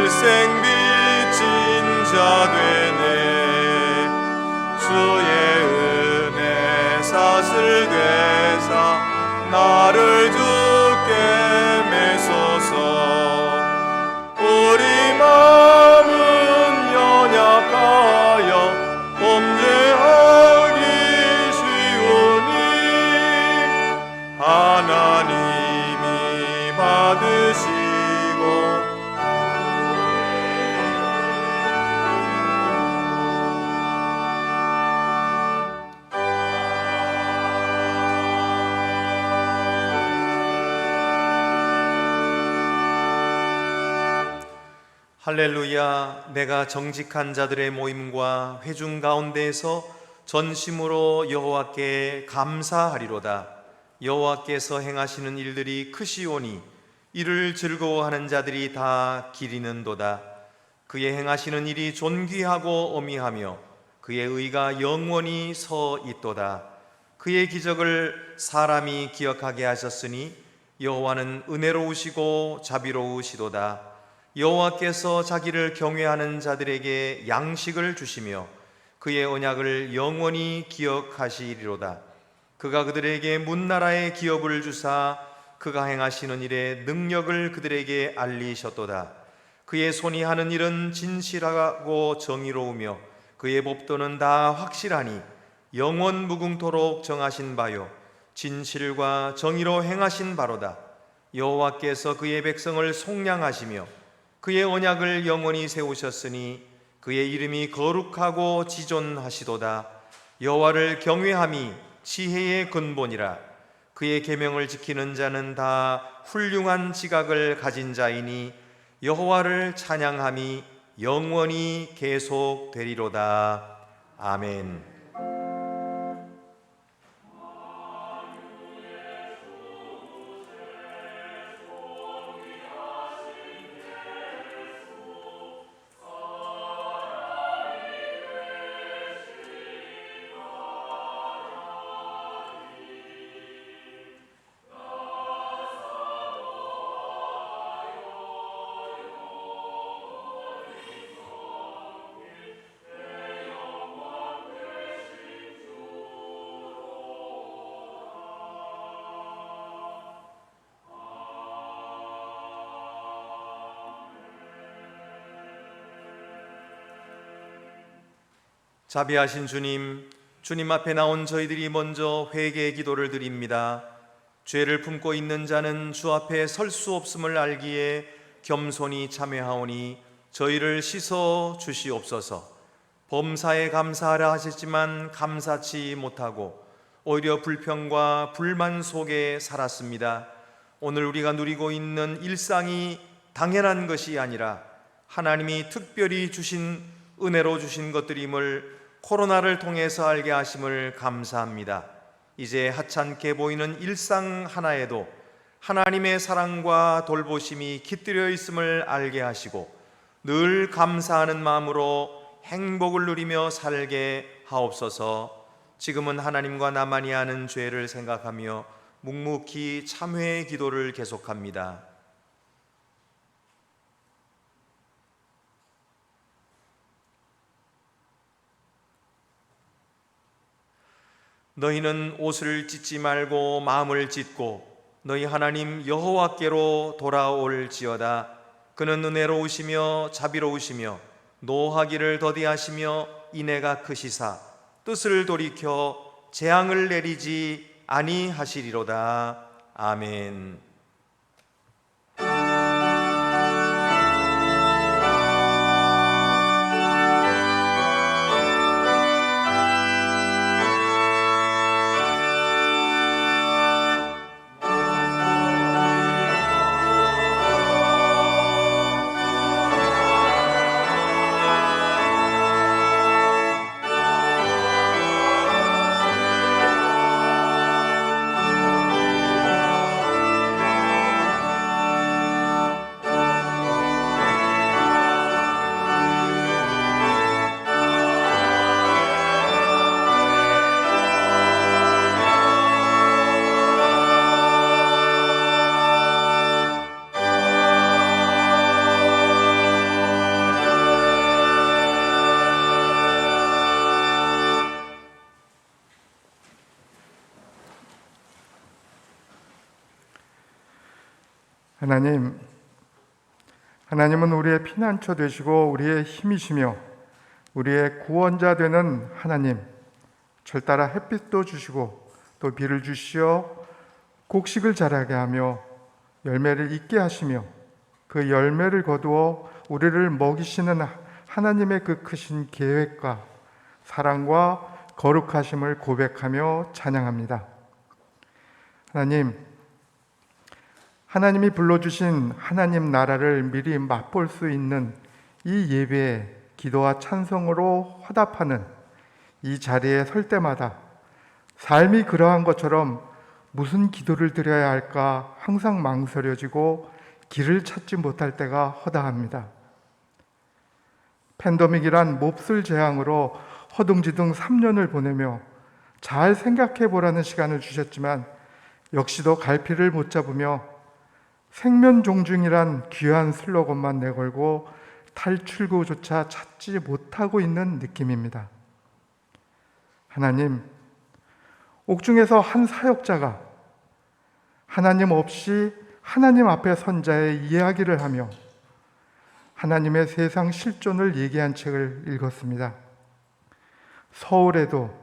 일생 빚진 자 되네. 주의 은혜 사슬 되사 나를 주께 매소서. 우리 마음은 연약하여 범죄하기 쉬우니 하나님이 받으시고 할렐루야. 내가 정직한 자들의 모임과 회중 가운데에서 전심으로 여호와께 감사하리로다. 여호와께서 행하시는 일들이 크시오니 이를 즐거워하는 자들이 다 기리는도다. 그의 행하시는 일이 존귀하고 어미하며 그의 의가 영원히 서 있도다. 그의 기적을 사람이 기억하게 하셨으니 여호와는 은혜로우시고 자비로우시도다. 여호와께서 자기를 경외하는 자들에게 양식을 주시며 그의 언약을 영원히 기억하시리로다. 그가 그들에게 문나라의 기업을 주사 그가 행하시는 일에 능력을 그들에게 알리셨도다. 그의 손이 하는 일은 진실하고 정의로우며 그의 법도는 다 확실하니 영원 무궁토록 정하신 바요 진실과 정의로 행하신 바로다. 여호와께서 그의 백성을 속량하시며 그의 언약을 영원히 세우셨으니 그의 이름이 거룩하고 지존하시도다. 여호와를 경외함이 지혜의 근본이라. 그의 계명을 지키는 자는 다 훌륭한 지각을 가진 자이니 여호와를 찬양함이 영원히 계속되리로다. 아멘. 자비하신 주님, 주님 앞에 나온 저희들이 먼저 회개의 기도를 드립니다. 죄를 품고 있는 자는 주 앞에 설 수 없음을 알기에 겸손히 참여하오니 저희를 씻어 주시옵소서. 범사에 감사하라 하셨지만 감사치 못하고 오히려 불평과 불만 속에 살았습니다. 오늘 우리가 누리고 있는 일상이 당연한 것이 아니라 하나님이 특별히 주신 은혜로 주신 것들임을 코로나를 통해서 알게 하심을 감사합니다. 이제 하찮게 보이는 일상 하나에도 하나님의 사랑과 돌보심이 깃들여 있음을 알게 하시고 늘 감사하는 마음으로 행복을 누리며 살게 하옵소서. 지금은 하나님과 나만이 아는 죄를 생각하며 묵묵히 참회의 기도를 계속합니다. 너희는 옷을 찢지 말고 마음을 찢고 너희 하나님 여호와께로 돌아올지어다. 그는 은혜로우시며 자비로우시며 노하기를 더디하시며 인애가 크시사 뜻을 돌이켜 재앙을 내리지 아니하시리로다. 아멘. 하나님은 우리의 피난처 되시고 우리의 힘이시며 우리의 구원자 되는 하나님, 철따라 햇빛도 주시고 또 비를 주시어 곡식을 자라게 하며 열매를 잇게 하시며 그 열매를 거두어 우리를 먹이시는 하나님의 그 크신 계획과 사랑과 거룩하심을 고백하며 찬양합니다. 하나님이 불러주신 하나님 나라를 미리 맛볼 수 있는 이 예배에 기도와 찬송으로 화답하는 이 자리에 설 때마다 삶이 그러한 것처럼 무슨 기도를 드려야 할까 항상 망설여지고 길을 찾지 못할 때가 허다합니다. 팬데믹이란 몹쓸 재앙으로 허둥지둥 3년을 보내며 잘 생각해 보라는 시간을 주셨지만 역시도 갈피를 못 잡으며 생면 종중이란 귀한 슬로건만 내걸고 탈출구조차 찾지 못하고 있는 느낌입니다. 하나님, 옥중에서 한 사역자가 하나님 없이 하나님 앞에 선 자의 이야기를 하며 하나님의 세상 실존을 얘기한 책을 읽었습니다. 서울에도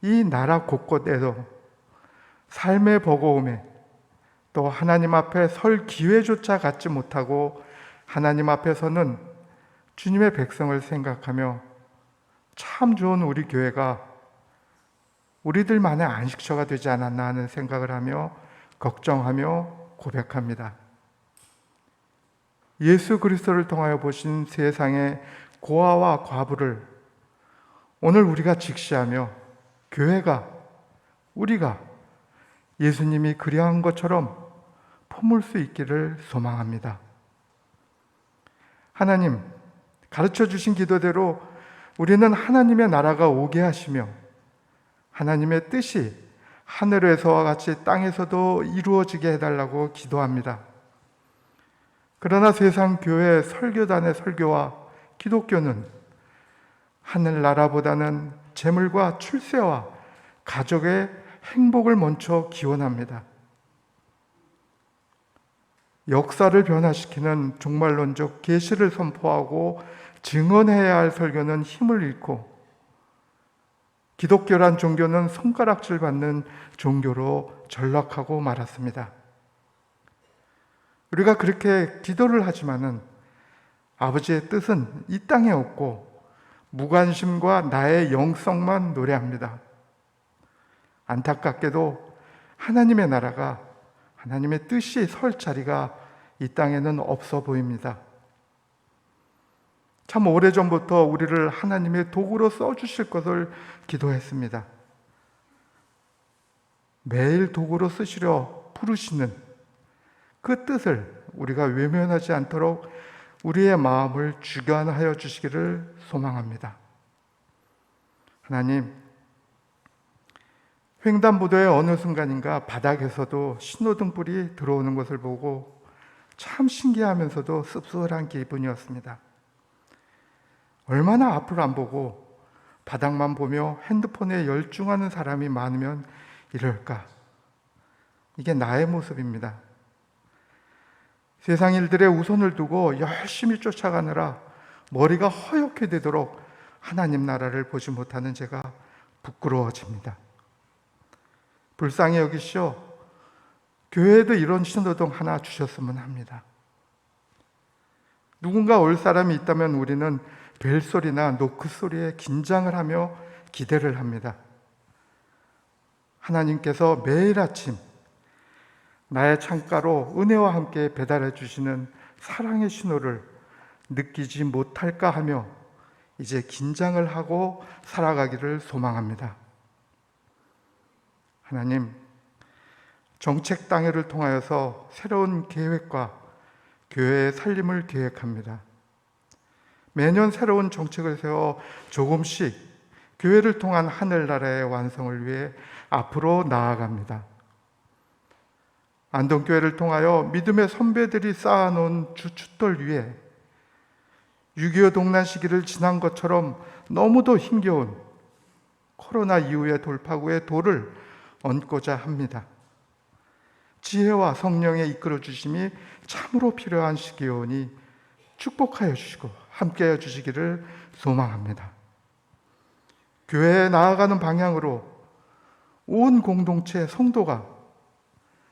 이 나라 곳곳에도 삶의 버거움에 또 하나님 앞에 설 기회조차 갖지 못하고 하나님 앞에 서는 주님의 백성을 생각하며 참 좋은 우리 교회가 우리들만의 안식처가 되지 않았나 하는 생각을 하며 걱정하며 고백합니다. 예수 그리스도를 통하여 보신 세상의 고아와 과부를 오늘 우리가 직시하며 교회가, 우리가 예수님이 그리한 것처럼 품을 수 있기를 소망합니다. 하나님, 가르쳐 주신 기도대로 우리는 하나님의 나라가 오게 하시며 하나님의 뜻이 하늘에서와 같이 땅에서도 이루어지게 해달라고 기도합니다. 그러나 세상 교회 설교단의 설교와 기독교는 하늘나라보다는 재물과 출세와 가족의 행복을 먼저 기원합니다. 역사를 변화시키는 종말론적 계시를 선포하고 증언해야 할 설교는 힘을 잃고 기독교란 종교는 손가락질 받는 종교로 전락하고 말았습니다. 우리가 그렇게 기도를 하지만은 아버지의 뜻은 이 땅에 없고 무관심과 나의 영성만 노래합니다. 안타깝게도 하나님의 나라가, 하나님의 뜻이 설 자리가 이 땅에는 없어 보입니다. 참 오래전부터 우리를 하나님의 도구로 써주실 것을 기도했습니다. 매일 도구로 쓰시려 부르시는 그 뜻을 우리가 외면하지 않도록 우리의 마음을 주관하여 주시기를 소망합니다. 하나님, 횡단보도의 어느 순간인가 바닥에서도 신호등불이 들어오는 것을 보고 참 신기하면서도 씁쓸한 기분이었습니다. 얼마나 앞을 안 보고 바닥만 보며 핸드폰에 열중하는 사람이 많으면 이럴까? 이게 나의 모습입니다. 세상 일들에 우선을 두고 열심히 쫓아가느라 머리가 허옇게 되도록 하나님 나라를 보지 못하는 제가 부끄러워집니다. 불쌍히 여기시오. 교회에도 이런 신호등 하나 주셨으면 합니다. 누군가 올 사람이 있다면 우리는 벨소리나 노크소리에 긴장을 하며 기대를 합니다. 하나님께서 매일 아침 나의 창가로 은혜와 함께 배달해 주시는 사랑의 신호를 느끼지 못할까 하며 이제 긴장을 하고 살아가기를 소망합니다. 하나님, 정책 당회를 통하여서 새로운 계획과 교회의 살림을 계획합니다. 매년 새로운 정책을 세워 조금씩 교회를 통한 하늘나라의 완성을 위해 앞으로 나아갑니다. 안동교회를 통하여 믿음의 선배들이 쌓아놓은 주춧돌 위에 6.25 동란 시기를 지난 것처럼 너무도 힘겨운 코로나 이후의 돌파구의 돌을 얹고자 합니다. 지혜와 성령의 이끌어 주심이 참으로 필요한 시기오니 축복하여 주시고 함께하여 주시기를 소망합니다. 교회에 나아가는 방향으로 온 공동체 성도가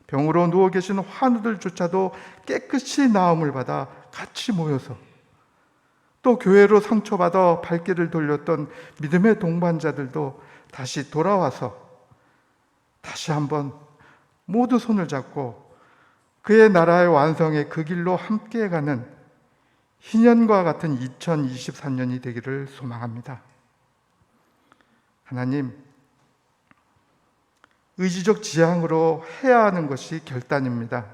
병으로 누워 계신 환우들조차도 깨끗이 나음을 받아 같이 모여서, 또 교회로 상처받아 발길을 돌렸던 믿음의 동반자들도 다시 돌아와서 다시 한번 모두 손을 잡고 그의 나라의 완성의 그 길로 함께 가는 희년과 같은 2023년이 되기를 소망합니다. 하나님, 의지적 지향으로 해야 하는 것이 결단입니다.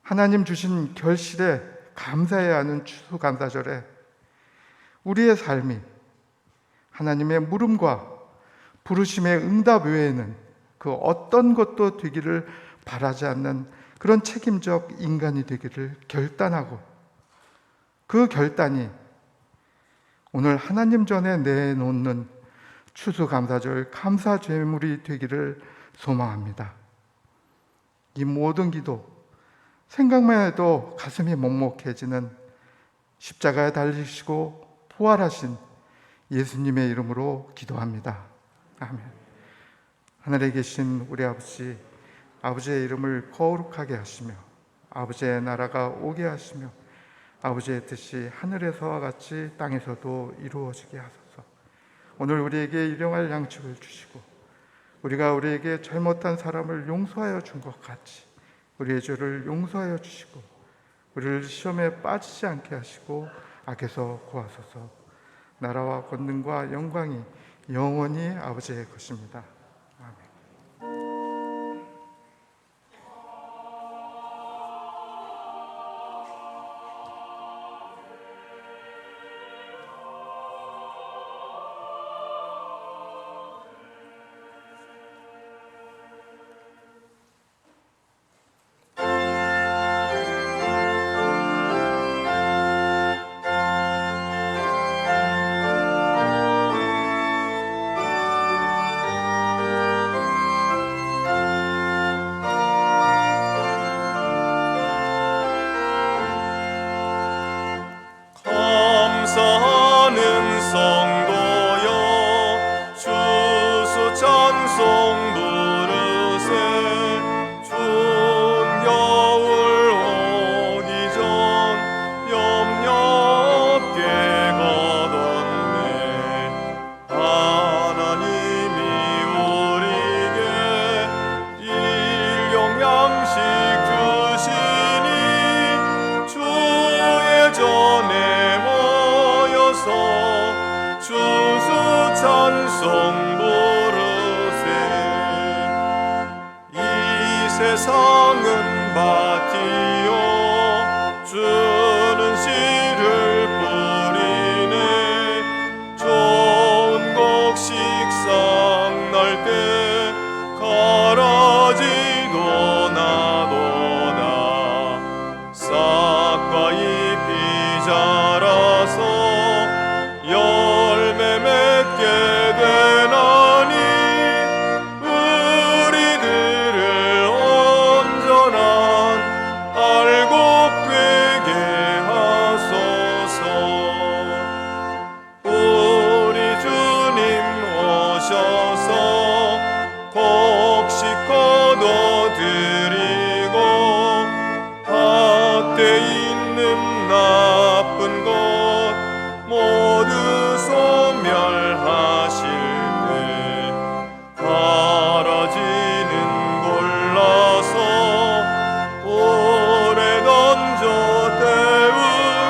하나님 주신 결실에 감사해야 하는 추수감사절에 우리의 삶이 하나님의 물음과 부르심의 응답 외에는 그 어떤 것도 되기를 바라지 않는 그런 책임적 인간이 되기를 결단하고, 그 결단이 오늘 하나님 전에 내놓는 추수감사절 감사 제물이 되기를 소망합니다. 이 모든 기도, 생각만 해도 가슴이 먹먹해지는 십자가에 달리시고 부활하신 예수님의 이름으로 기도합니다. 아멘. 하늘에 계신 우리 아버지, 아버지의 이름을 거룩하게 하시며 아버지의 나라가 오게 하시며 아버지의 뜻이 하늘에서와 같이 땅에서도 이루어지게 하소서. 오늘 우리에게 일용할 양식을 주시고 우리가 우리에게 잘못한 사람을 용서하여 준 것 같이 우리의 죄를 용서하여 주시고 우리를 시험에 빠지지 않게 하시고 악에서 구하소서. 나라와 권능과 영광이 영원히 아버지의 것입니다. 아멘. 감사하는 성도여 주수 찬송 부르세. 추운 겨울 오기 전 염려 없게 걷었네. 하나님이 우리에게 일용 양식 주시니 주의 전에 주수 찬송 부르세. 이 세상은 밭이요 주는 씨를 뿌리네. 좋은 곡 식상 날 때 가라지도 나도다. 싹과 잎이 자라서 열매 맺게 되나니 우리들을 온전한 알곡 되게 하소서. 우리 주님 오셔서 곡식 거둬드리고 밭에 있는 나쁜 것 모두 소멸하실 때 가라지는 골라서 돌에 던져 태우고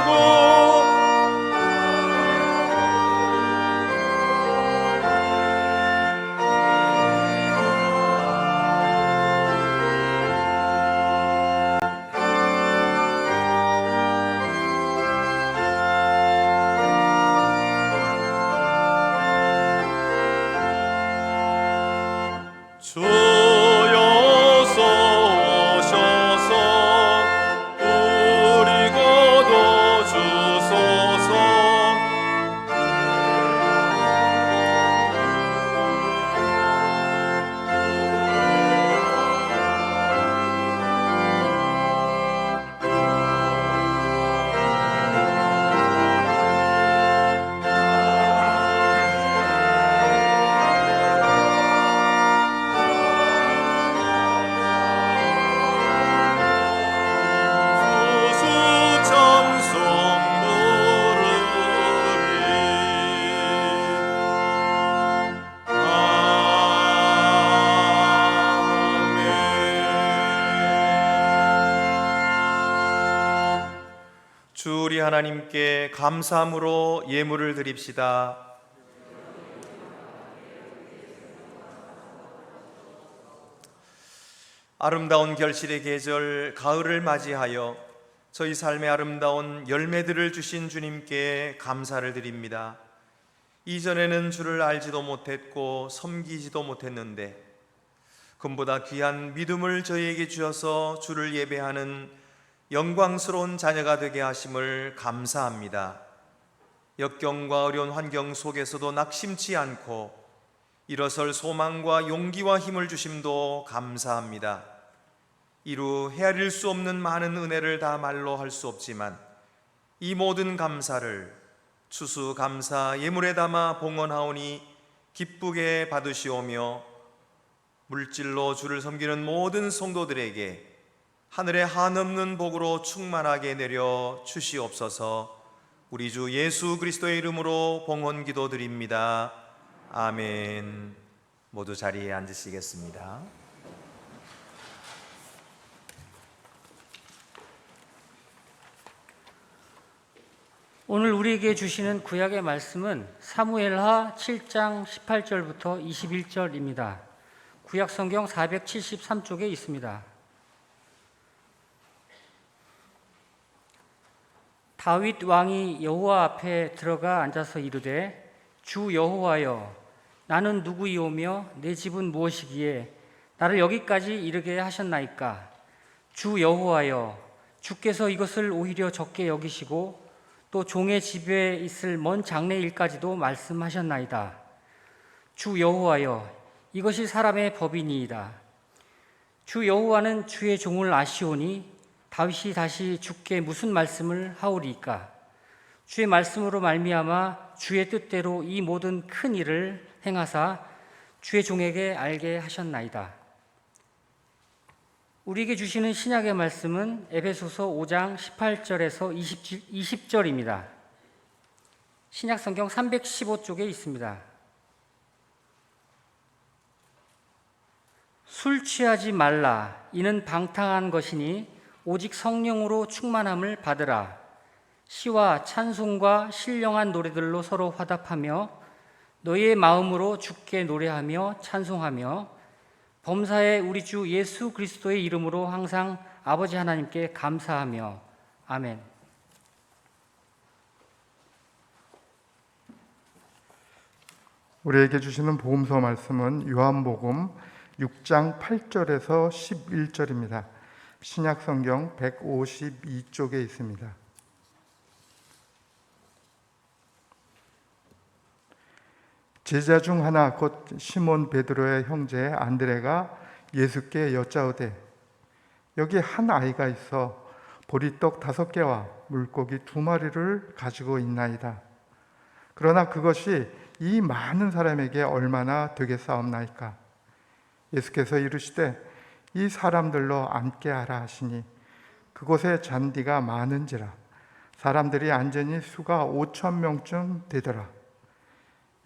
우리 하나님께 감사함으로 예물을 드립시다. 아름다운 결실의 계절 가을을 맞이하여 저희 삶의 아름다운 열매들을 주신 주님께 감사를 드립니다. 이전에는 주를 알지도 못했고 섬기지도 못했는데 금보다 귀한 믿음을 저희에게 주셔서 주를 예배하는 영광스러운 자녀가 되게 하심을 감사합니다. 역경과 어려운 환경 속에서도 낙심치 않고 일어설 소망과 용기와 힘을 주심도 감사합니다. 이루 헤아릴 수 없는 많은 은혜를 다 말로 할 수 없지만 이 모든 감사를 추수감사 예물에 담아 봉헌하오니 기쁘게 받으시오며 물질로 주를 섬기는 모든 성도들에게 하늘의 한없는 복으로 충만하게 내려 주시옵소서. 우리 주 예수 그리스도의 이름으로 봉헌 기도드립니다. 아멘. 모두 자리에 앉으시겠습니다. 오늘 우리에게 주시는 구약의 말씀은 사무엘하 7장 18절부터 21절입니다. 구약 성경 473쪽에 있습니다. 다윗 왕이 여호와 앞에 들어가 앉아서 이르되 주 여호와여 나는 누구이오며 내 집은 무엇이기에 나를 여기까지 이르게 하셨나이까. 주 여호와여 주께서 이것을 오히려 적게 여기시고 또 종의 집에 있을 먼 장래일까지도 말씀하셨나이다. 주 여호와여 이것이 사람의 법이니이다. 주 여호와는 주의 종을 아시오니 다윗이 다시 주께 무슨 말씀을 하오리이까. 주의 말씀으로 말미암아 주의 뜻대로 이 모든 큰 일을 행하사 주의 종에게 알게 하셨나이다. 우리에게 주시는 신약의 말씀은 에베소서 5장 18절에서 20절입니다. 신약 성경 315쪽에 있습니다. 술 취하지 말라. 이는 방탕한 것이니 오직 성령으로 충만함을 받으라. 시와 찬송과 신령한 노래들로 서로 화답하며 너희의 마음으로 주께 노래하며 찬송하며 범사에 우리 주 예수 그리스도의 이름으로 항상 아버지 하나님께 감사하며. 아멘. 우리에게 주시는 복음서 말씀은 요한복음 6장 8절에서 11절입니다. 신약 성경 152쪽에 있습니다. 제자 중 하나 곧 시몬 베드로의 형제 안드레가 예수께 여짜오되 여기 한 아이가 있어 보리떡 5개와 물고기 2마리를 가지고 있나이다. 그러나 그것이 이 많은 사람에게 얼마나 되겠사옵나이까. 예수께서 이르시되 이 사람들로 앉게 하라 하시니 그곳에 잔디가 많은지라 사람들이 앉으니 수가 5,000명쯤 되더라.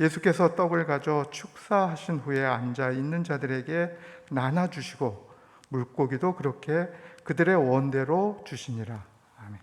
예수께서 떡을 가져 축사하신 후에 앉아 있는 자들에게 나눠주시고 물고기도 그렇게 그들의 원대로 주시니라. 아멘.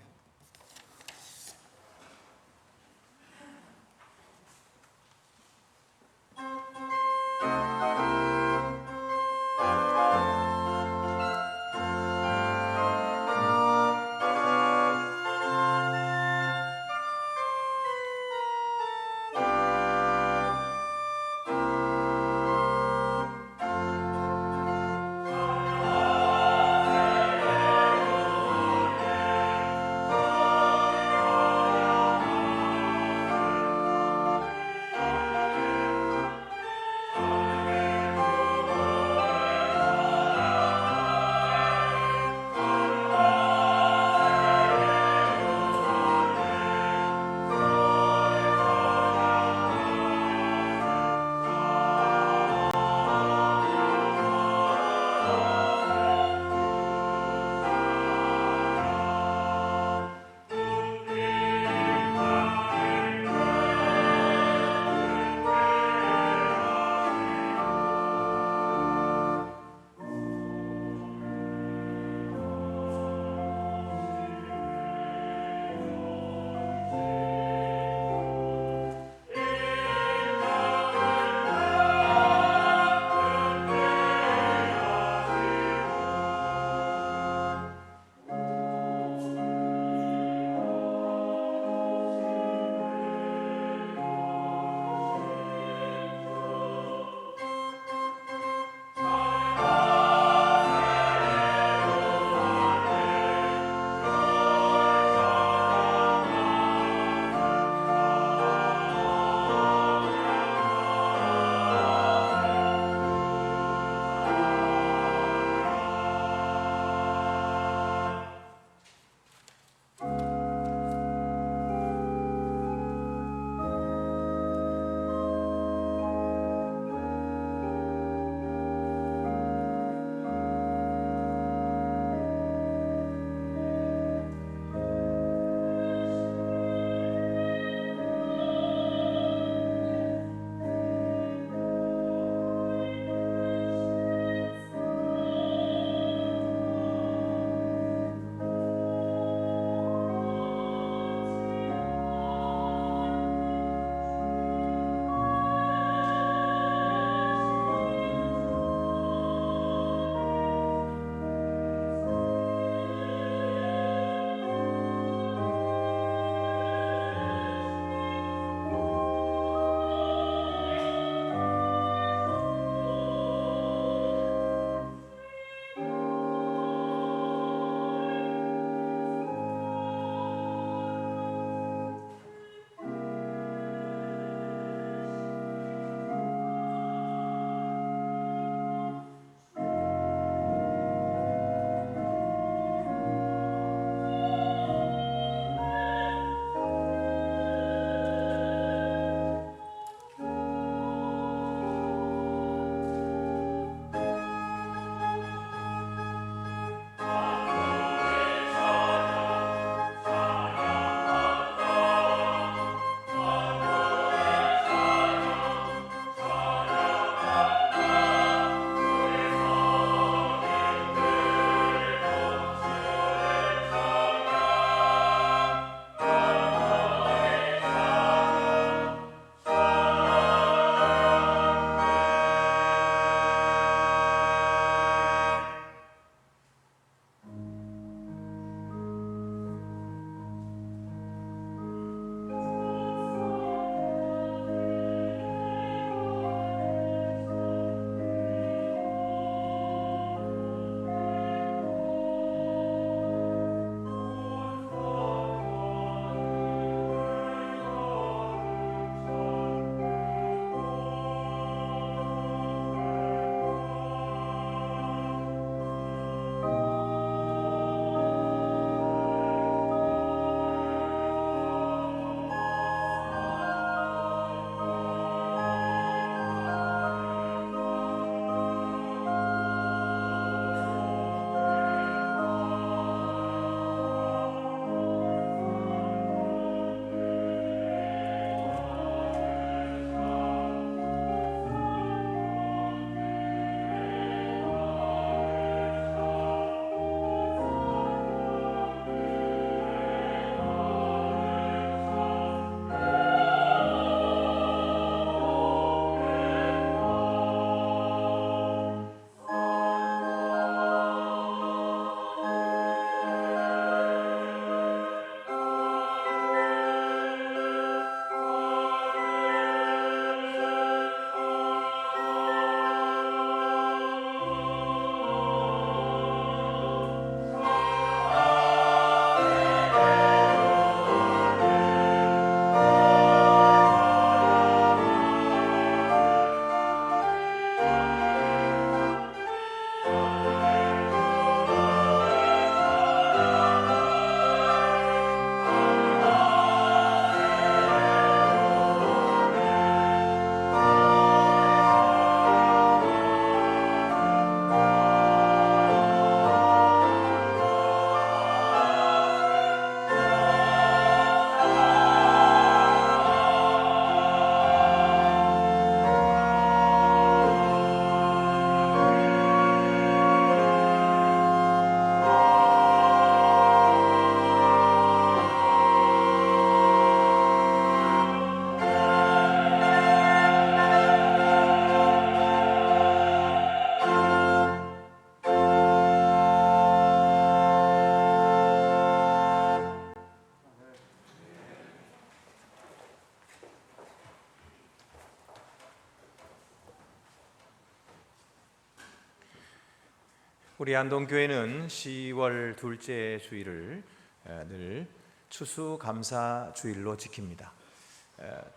우리 안동교회는 10월 둘째 주일을 늘 추수감사주일로 지킵니다.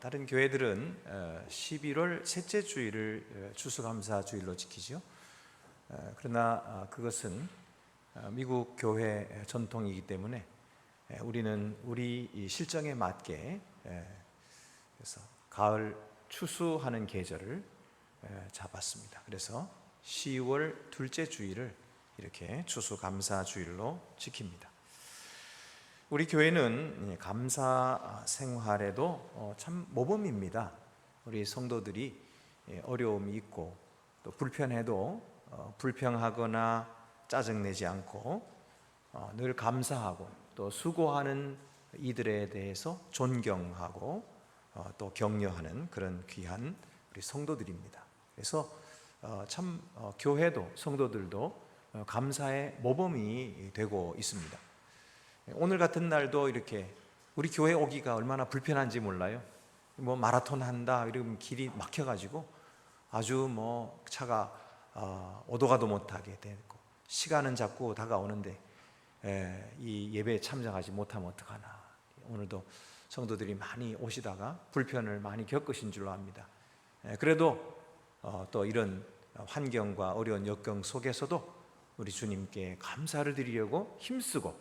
다른 교회들은 11월 셋째 주일을 추수감사주일로 지키죠. 그러나 그것은 미국 교회 전통이기 때문에 우리는 우리 이 실정에 맞게 그래서 가을 추수하는 계절을 잡았습니다. 그래서 10월 둘째 주일을 이렇게 추수감사주일로 지킵니다. 우리 교회는 감사 생활에도 참 모범입니다. 우리 성도들이 어려움이 있고 또 불편해도 불평하거나 짜증내지 않고 늘 감사하고 또 수고하는 이들에 대해서 존경하고 또 격려하는 그런 귀한 우리 성도들입니다. 그래서 참 교회도 성도들도 감사의 모범이 되고 있습니다. 오늘 같은 날도 이렇게 우리 교회 오기가 얼마나 불편한지 몰라요. 뭐 마라톤 한다 이러면 길이 막혀가지고 아주 뭐 차가 오도 가도 못하게 되고 시간은 자꾸 다가오는데 이 예배에 참석하지 못하면 어떡하나. 오늘도 성도들이 많이 오시다가 불편을 많이 겪으신 줄로 압니다. 그래도 또 이런 환경과 어려운 역경 속에서도 우리 주님께 감사를 드리려고 힘쓰고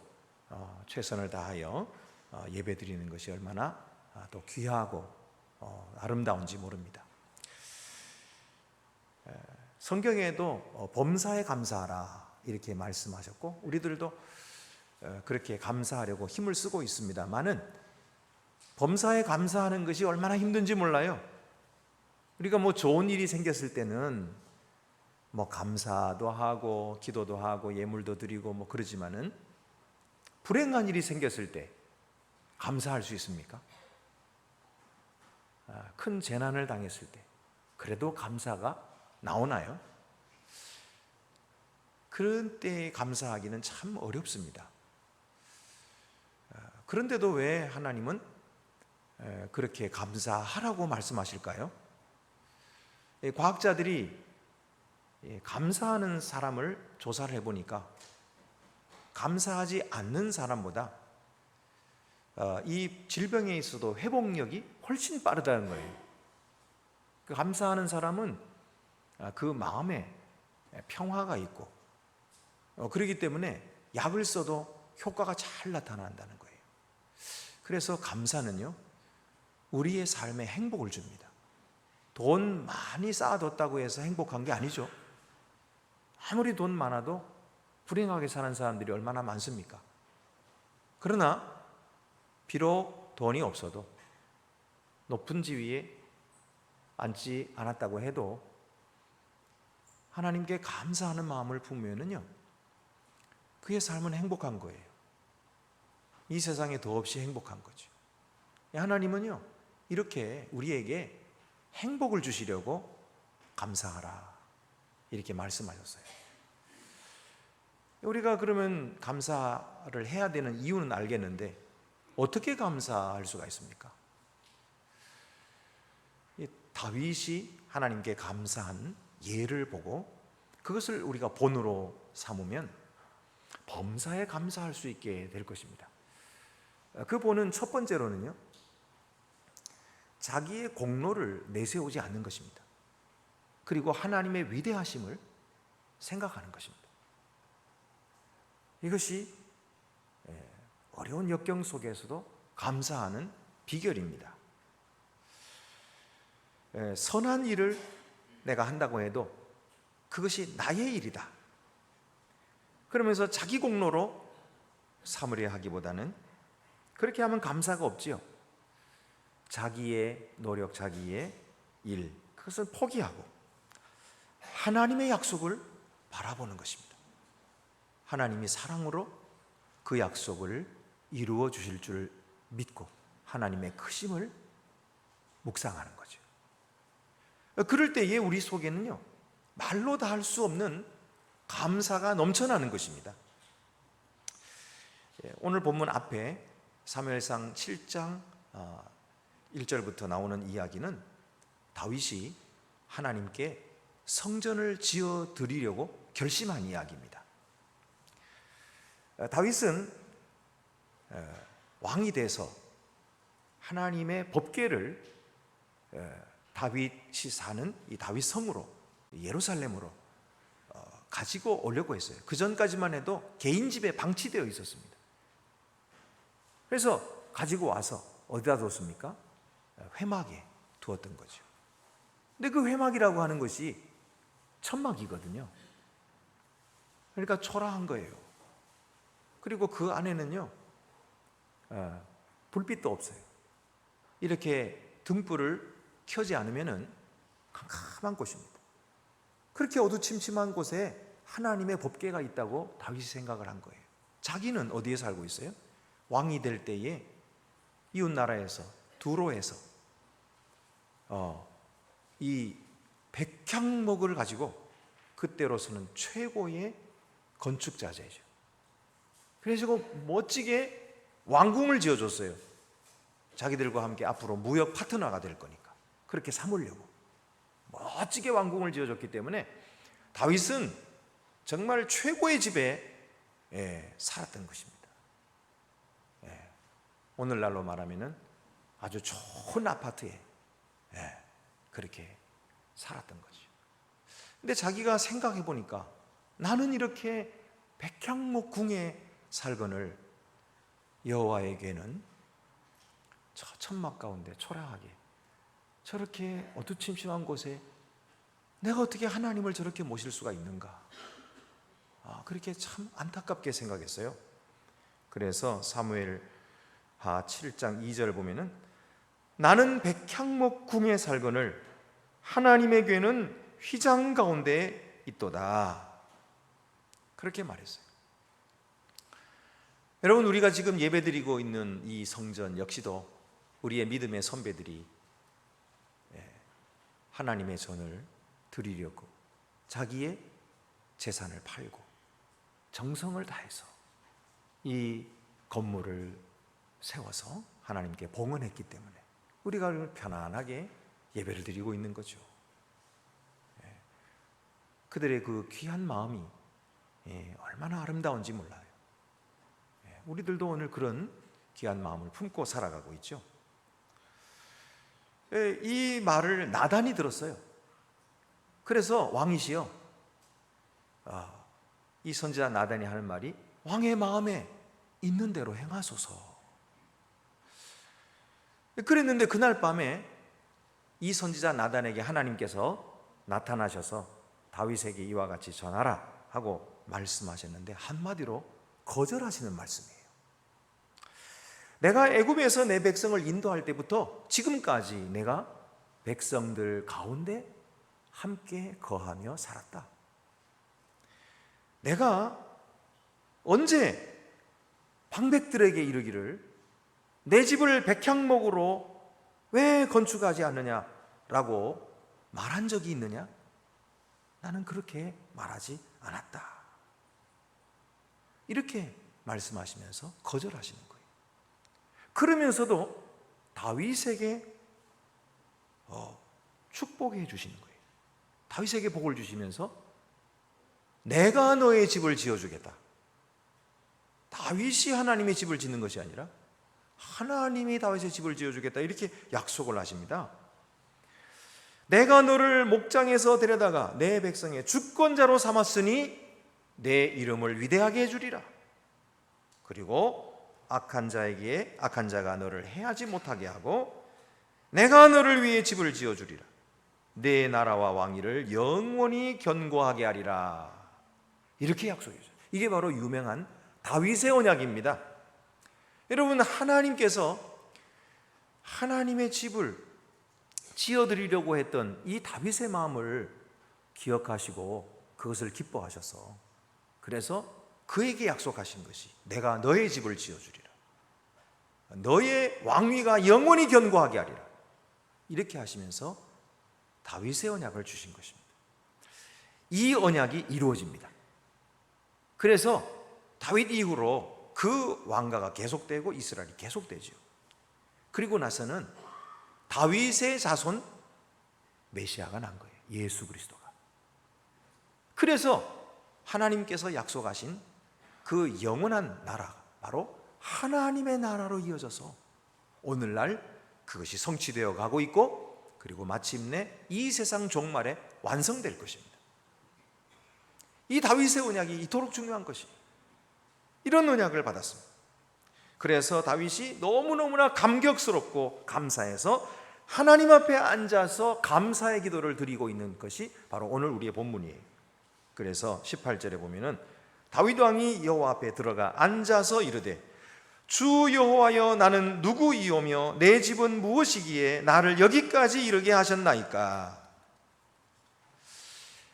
최선을 다하여 예배 드리는 것이 얼마나 또 귀하고 아름다운지 모릅니다. 성경에도 범사에 감사하라 이렇게 말씀하셨고 우리들도 그렇게 감사하려고 힘을 쓰고 있습니다만은 범사에 감사하는 것이 얼마나 힘든지 몰라요. 우리가 뭐 좋은 일이 생겼을 때는 뭐 감사도 하고 기도도 하고 예물도 드리고 뭐 그러지만은 불행한 일이 생겼을 때 감사할 수 있습니까? 큰 재난을 당했을 때 그래도 감사가 나오나요? 그런 때에 감사하기는 참 어렵습니다. 그런데도 왜 하나님은 그렇게 감사하라고 말씀하실까요? 과학자들이 감사하는 사람을 조사를 해보니까 감사하지 않는 사람보다 이 질병에 있어도 회복력이 훨씬 빠르다는 거예요. 그 감사하는 사람은 그 마음에 평화가 있고 그렇기 때문에 약을 써도 효과가 잘 나타난다는 거예요. 그래서 감사는요 우리의 삶에 행복을 줍니다. 돈 많이 쌓아뒀다고 해서 행복한 게 아니죠. 아무리 돈 많아도 불행하게 사는 사람들이 얼마나 많습니까? 그러나 비록 돈이 없어도 높은 지위에 앉지 않았다고 해도 하나님께 감사하는 마음을 품으면요 그의 삶은 행복한 거예요. 이 세상에 더없이 행복한 거죠. 하나님은요 이렇게 우리에게 행복을 주시려고 감사하라 이렇게 말씀하셨어요. 우리가 그러면 감사를 해야 되는 이유는 알겠는데 어떻게 감사할 수가 있습니까? 다윗이 하나님께 감사한 예를 보고 그것을 우리가 본으로 삼으면 범사에 감사할 수 있게 될 것입니다. 그 본은 첫 번째로는요 자기의 공로를 내세우지 않는 것입니다. 그리고 하나님의 위대하심을 생각하는 것입니다. 이것이 어려운 역경 속에서도 감사하는 비결입니다. 선한 일을 내가 한다고 해도 그것이 나의 일이다. 그러면서 자기 공로로 삼으려 하기보다는 그렇게 하면 감사가 없지요. 자기의 노력, 자기의 일, 그것을 포기하고 하나님의 약속을 바라보는 것입니다. 하나님이 사랑으로 그 약속을 이루어 주실 줄 믿고 하나님의 크심을 묵상하는 거죠. 그럴 때에 우리 속에는요 말로 다 할 수 없는 감사가 넘쳐나는 것입니다. 오늘 본문 앞에 사무엘상 7장 1절부터 나오는 이야기는 다윗이 하나님께 성전을 지어 드리려고 결심한 이야기입니다. 다윗은 왕이 돼서 하나님의 법궤를 다윗이 사는 이 다윗 성으로 예루살렘으로 가지고 오려고 했어요. 그 전까지만 해도 개인 집에 방치되어 있었습니다. 그래서 가지고 와서 어디다 뒀습니까? 회막에 두었던 거죠. 근데 그 회막이라고 하는 것이 천막이거든요. 그러니까 초라한 거예요. 그리고 그 안에는요, 불빛도 없어요. 이렇게 등불을 켜지 않으면은 캄캄한 곳입니다. 그렇게 어두침침한 곳에 하나님의 법궤가 있다고 다윗이 생각을 한 거예요. 자기는 어디에 살고 있어요? 왕이 될 때에 이웃 나라에서 두로에서 이 백향목을 가지고 그때로서는 최고의 건축 자재죠. 그래서 멋지게 왕궁을 지어줬어요. 자기들과 함께 앞으로 무역 파트너가 될 거니까 그렇게 삼으려고 멋지게 왕궁을 지어줬기 때문에 다윗은 정말 최고의 집에 살았던 것입니다. 오늘날로 말하면은 아주 좋은 아파트에 그렇게 살았던 거죠. 근데 자기가 생각해 보니까 나는 이렇게 백향목 궁에 살거늘 여호와에게는 저 천막 가운데 초라하게 저렇게 어두침침한 곳에 내가 어떻게 하나님을 저렇게 모실 수가 있는가? 그렇게 참 안타깝게 생각했어요. 그래서 사무엘하 7장 2절 보면은 나는 백향목 궁에 살거늘 하나님의 궤는 휘장 가운데 있도다. 그렇게 말했어요. 여러분, 우리가 지금 예배드리고 있는 이 성전 역시도 우리의 믿음의 선배들이 하나님의 전을 드리려고 자기의 재산을 팔고 정성을 다해서 이 건물을 세워서 하나님께 봉헌했기 때문에 우리가 편안하게 예배를 드리고 있는 거죠. 그들의 그 귀한 마음이 얼마나 아름다운지 몰라요. 우리들도 오늘 그런 귀한 마음을 품고 살아가고 있죠. 이 말을 나단이 들었어요. 그래서 왕이시여, 이 선지자 나단이 하는 말이 왕의 마음에 있는 대로 행하소서. 그랬는데 그날 밤에 이 선지자 나단에게 하나님께서 나타나셔서 다윗에게 이와 같이 전하라 하고 말씀하셨는데 한마디로 거절하시는 말씀이에요. 내가 애굽에서 내 백성을 인도할 때부터 지금까지 내가 백성들 가운데 함께 거하며 살았다. 내가 언제 방백들에게 이르기를 내 집을 백향목으로 왜 건축하지 않느냐라고 말한 적이 있느냐? 나는 그렇게 말하지 않았다. 이렇게 말씀하시면서 거절하시는 거예요. 그러면서도 다윗에게 축복해 주시는 거예요. 다윗에게 복을 주시면서 내가 너의 집을 지어주겠다. 다윗이 하나님의 집을 짓는 것이 아니라 하나님이 다윗의 집을 지어주겠다, 이렇게 약속을 하십니다. 내가 너를 목장에서 데려다가 내 백성의 주권자로 삼았으니 내 이름을 위대하게 해주리라. 그리고 악한 자가 너를 해하지 못하게 하고 내가 너를 위해 집을 지어주리라. 내 나라와 왕위를 영원히 견고하게 하리라. 이렇게 약속해줘요. 이게 바로 유명한 다윗의 언약입니다. 여러분, 하나님께서 하나님의 집을 지어드리려고 했던 이 다윗의 마음을 기억하시고 그것을 기뻐하셔서 그래서 그에게 약속하신 것이 내가 너의 집을 지어주리라. 너의 왕위가 영원히 견고하게 하리라. 이렇게 하시면서 다윗의 언약을 주신 것입니다. 이 언약이 이루어집니다. 그래서 다윗 이후로 그 왕가가 계속되고 이스라엘이 계속되죠. 그리고 나서는 다윗의 자손 메시아가 난 거예요. 예수 그리스도가. 그래서 하나님께서 약속하신 그 영원한 나라, 바로 하나님의 나라로 이어져서 오늘날 그것이 성취되어 가고 있고, 그리고 마침내 이 세상 종말에 완성될 것입니다. 이 다윗의 언약이 이토록 중요한 것이, 이런 언약을 받았습니다. 그래서 다윗이 너무너무나 감격스럽고 감사해서 하나님 앞에 앉아서 감사의 기도를 드리고 있는 것이 바로 오늘 우리의 본문이에요. 그래서 18절에 보면은 다윗 왕이 여호와 앞에 들어가 앉아서 이르되 주 여호와여 나는 누구이오며 내 집은 무엇이기에 나를 여기까지 이르게 하셨나이까.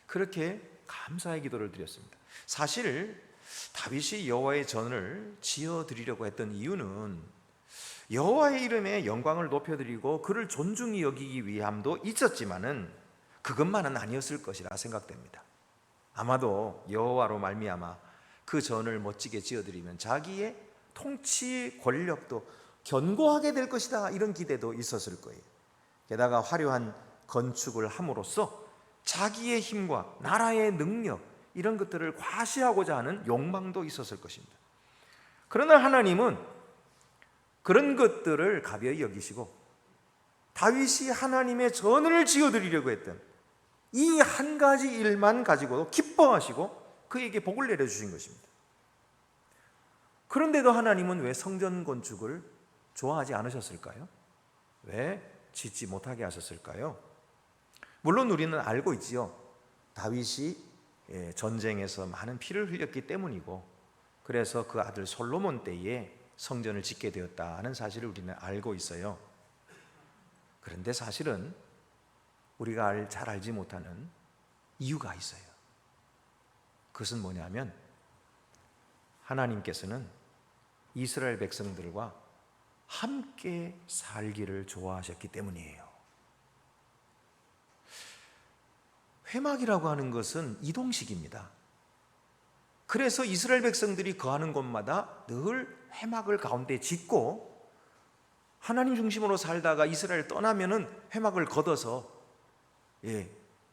그렇게 감사의 기도를 드렸습니다. 사실 다윗이 여호와의 전을 지어드리려고 했던 이유는 여호와의 이름에 영광을 높여드리고 그를 존중히 여기기 위함도 있었지만은 그것만은 아니었을 것이라 생각됩니다. 아마도 여호와로 말미암아 그 전을 멋지게 지어드리면 자기의 통치 권력도 견고하게 될 것이다, 이런 기대도 있었을 거예요. 게다가 화려한 건축을 함으로써 자기의 힘과 나라의 능력, 이런 것들을 과시하고자 하는 욕망도 있었을 것입니다. 그러나 하나님은 그런 것들을 가벼이 여기시고 다윗이 하나님의 전을 지어드리려고 했던 이 한 가지 일만 가지고도 기뻐하시고 그에게 복을 내려주신 것입니다. 그런데도 하나님은 왜 성전 건축을 좋아하지 않으셨을까요? 왜 짓지 못하게 하셨을까요? 물론 우리는 알고 있지요. 다윗이 전쟁에서 많은 피를 흘렸기 때문이고, 그래서 그 아들 솔로몬 때에 성전을 짓게 되었다는 사실을 우리는 알고 있어요. 그런데 사실은 우리가 잘 알지 못하는 이유가 있어요. 그것은 뭐냐면 하나님께서는 이스라엘 백성들과 함께 살기를 좋아하셨기 때문이에요. 회막이라고 하는 것은 이동식입니다. 그래서 이스라엘 백성들이 거하는 곳마다 늘 회막을 가운데 짓고, 하나님 중심으로 살다가 이스라엘 떠나면은 회막을 걷어서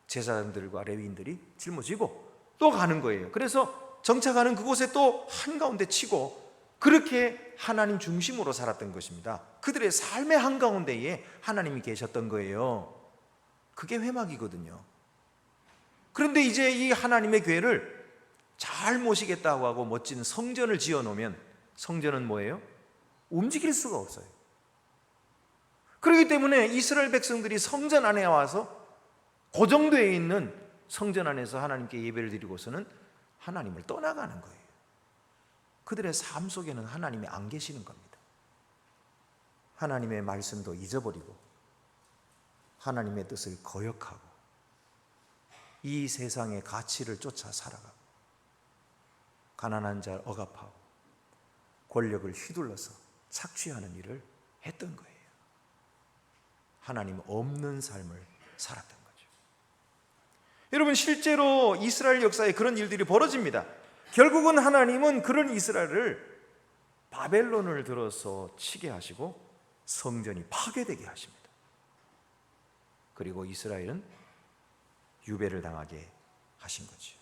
제사장들과 레위인들이 짊어지고 또 가는 거예요. 그래서 정착하는 그곳에 또 한가운데 치고, 그렇게 하나님 중심으로 살았던 것입니다. 그들의 삶의 한가운데에 하나님이 계셨던 거예요. 그게 회막이거든요. 그런데 이제 이 하나님의 교회를 잘 모시겠다고 하고 멋진 성전을 지어놓으면 성전은 뭐예요? 움직일 수가 없어요. 그렇기 때문에 이스라엘 백성들이 성전 안에 와서 고정되어 있는 성전 안에서 하나님께 예배를 드리고서는 하나님을 떠나가는 거예요. 그들의 삶 속에는 하나님이 안 계시는 겁니다. 하나님의 말씀도 잊어버리고 하나님의 뜻을 거역하고 이 세상의 가치를 쫓아 살아가고 가난한 자를 억압하고 권력을 휘둘러서 착취하는 일을 했던 거예요. 하나님 없는 삶을 살았던 거죠. 여러분, 실제로 이스라엘 역사에 그런 일들이 벌어집니다. 결국은 하나님은 그런 이스라엘을 바벨론을 들어서 치게 하시고 성전이 파괴되게 하십니다. 그리고 이스라엘은 유배를 당하게 하신 거죠.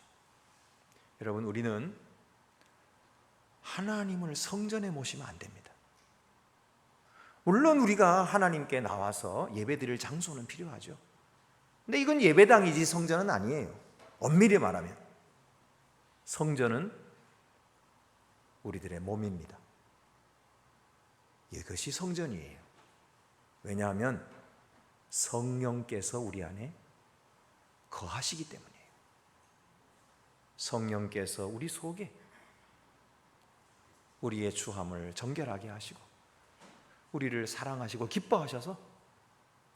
여러분, 우리는 하나님을 성전에 모시면 안 됩니다. 물론 우리가 하나님께 나와서 예배드릴 장소는 필요하죠. 근데 이건 예배당이지 성전은 아니에요. 엄밀히 말하면 성전은 우리들의 몸입니다. 이것이 성전이에요. 왜냐하면 성령께서 우리 안에 거하시기 때문이에요. 성령께서 우리 속에 우리의 추함을 정결하게 하시고 우리를 사랑하시고 기뻐하셔서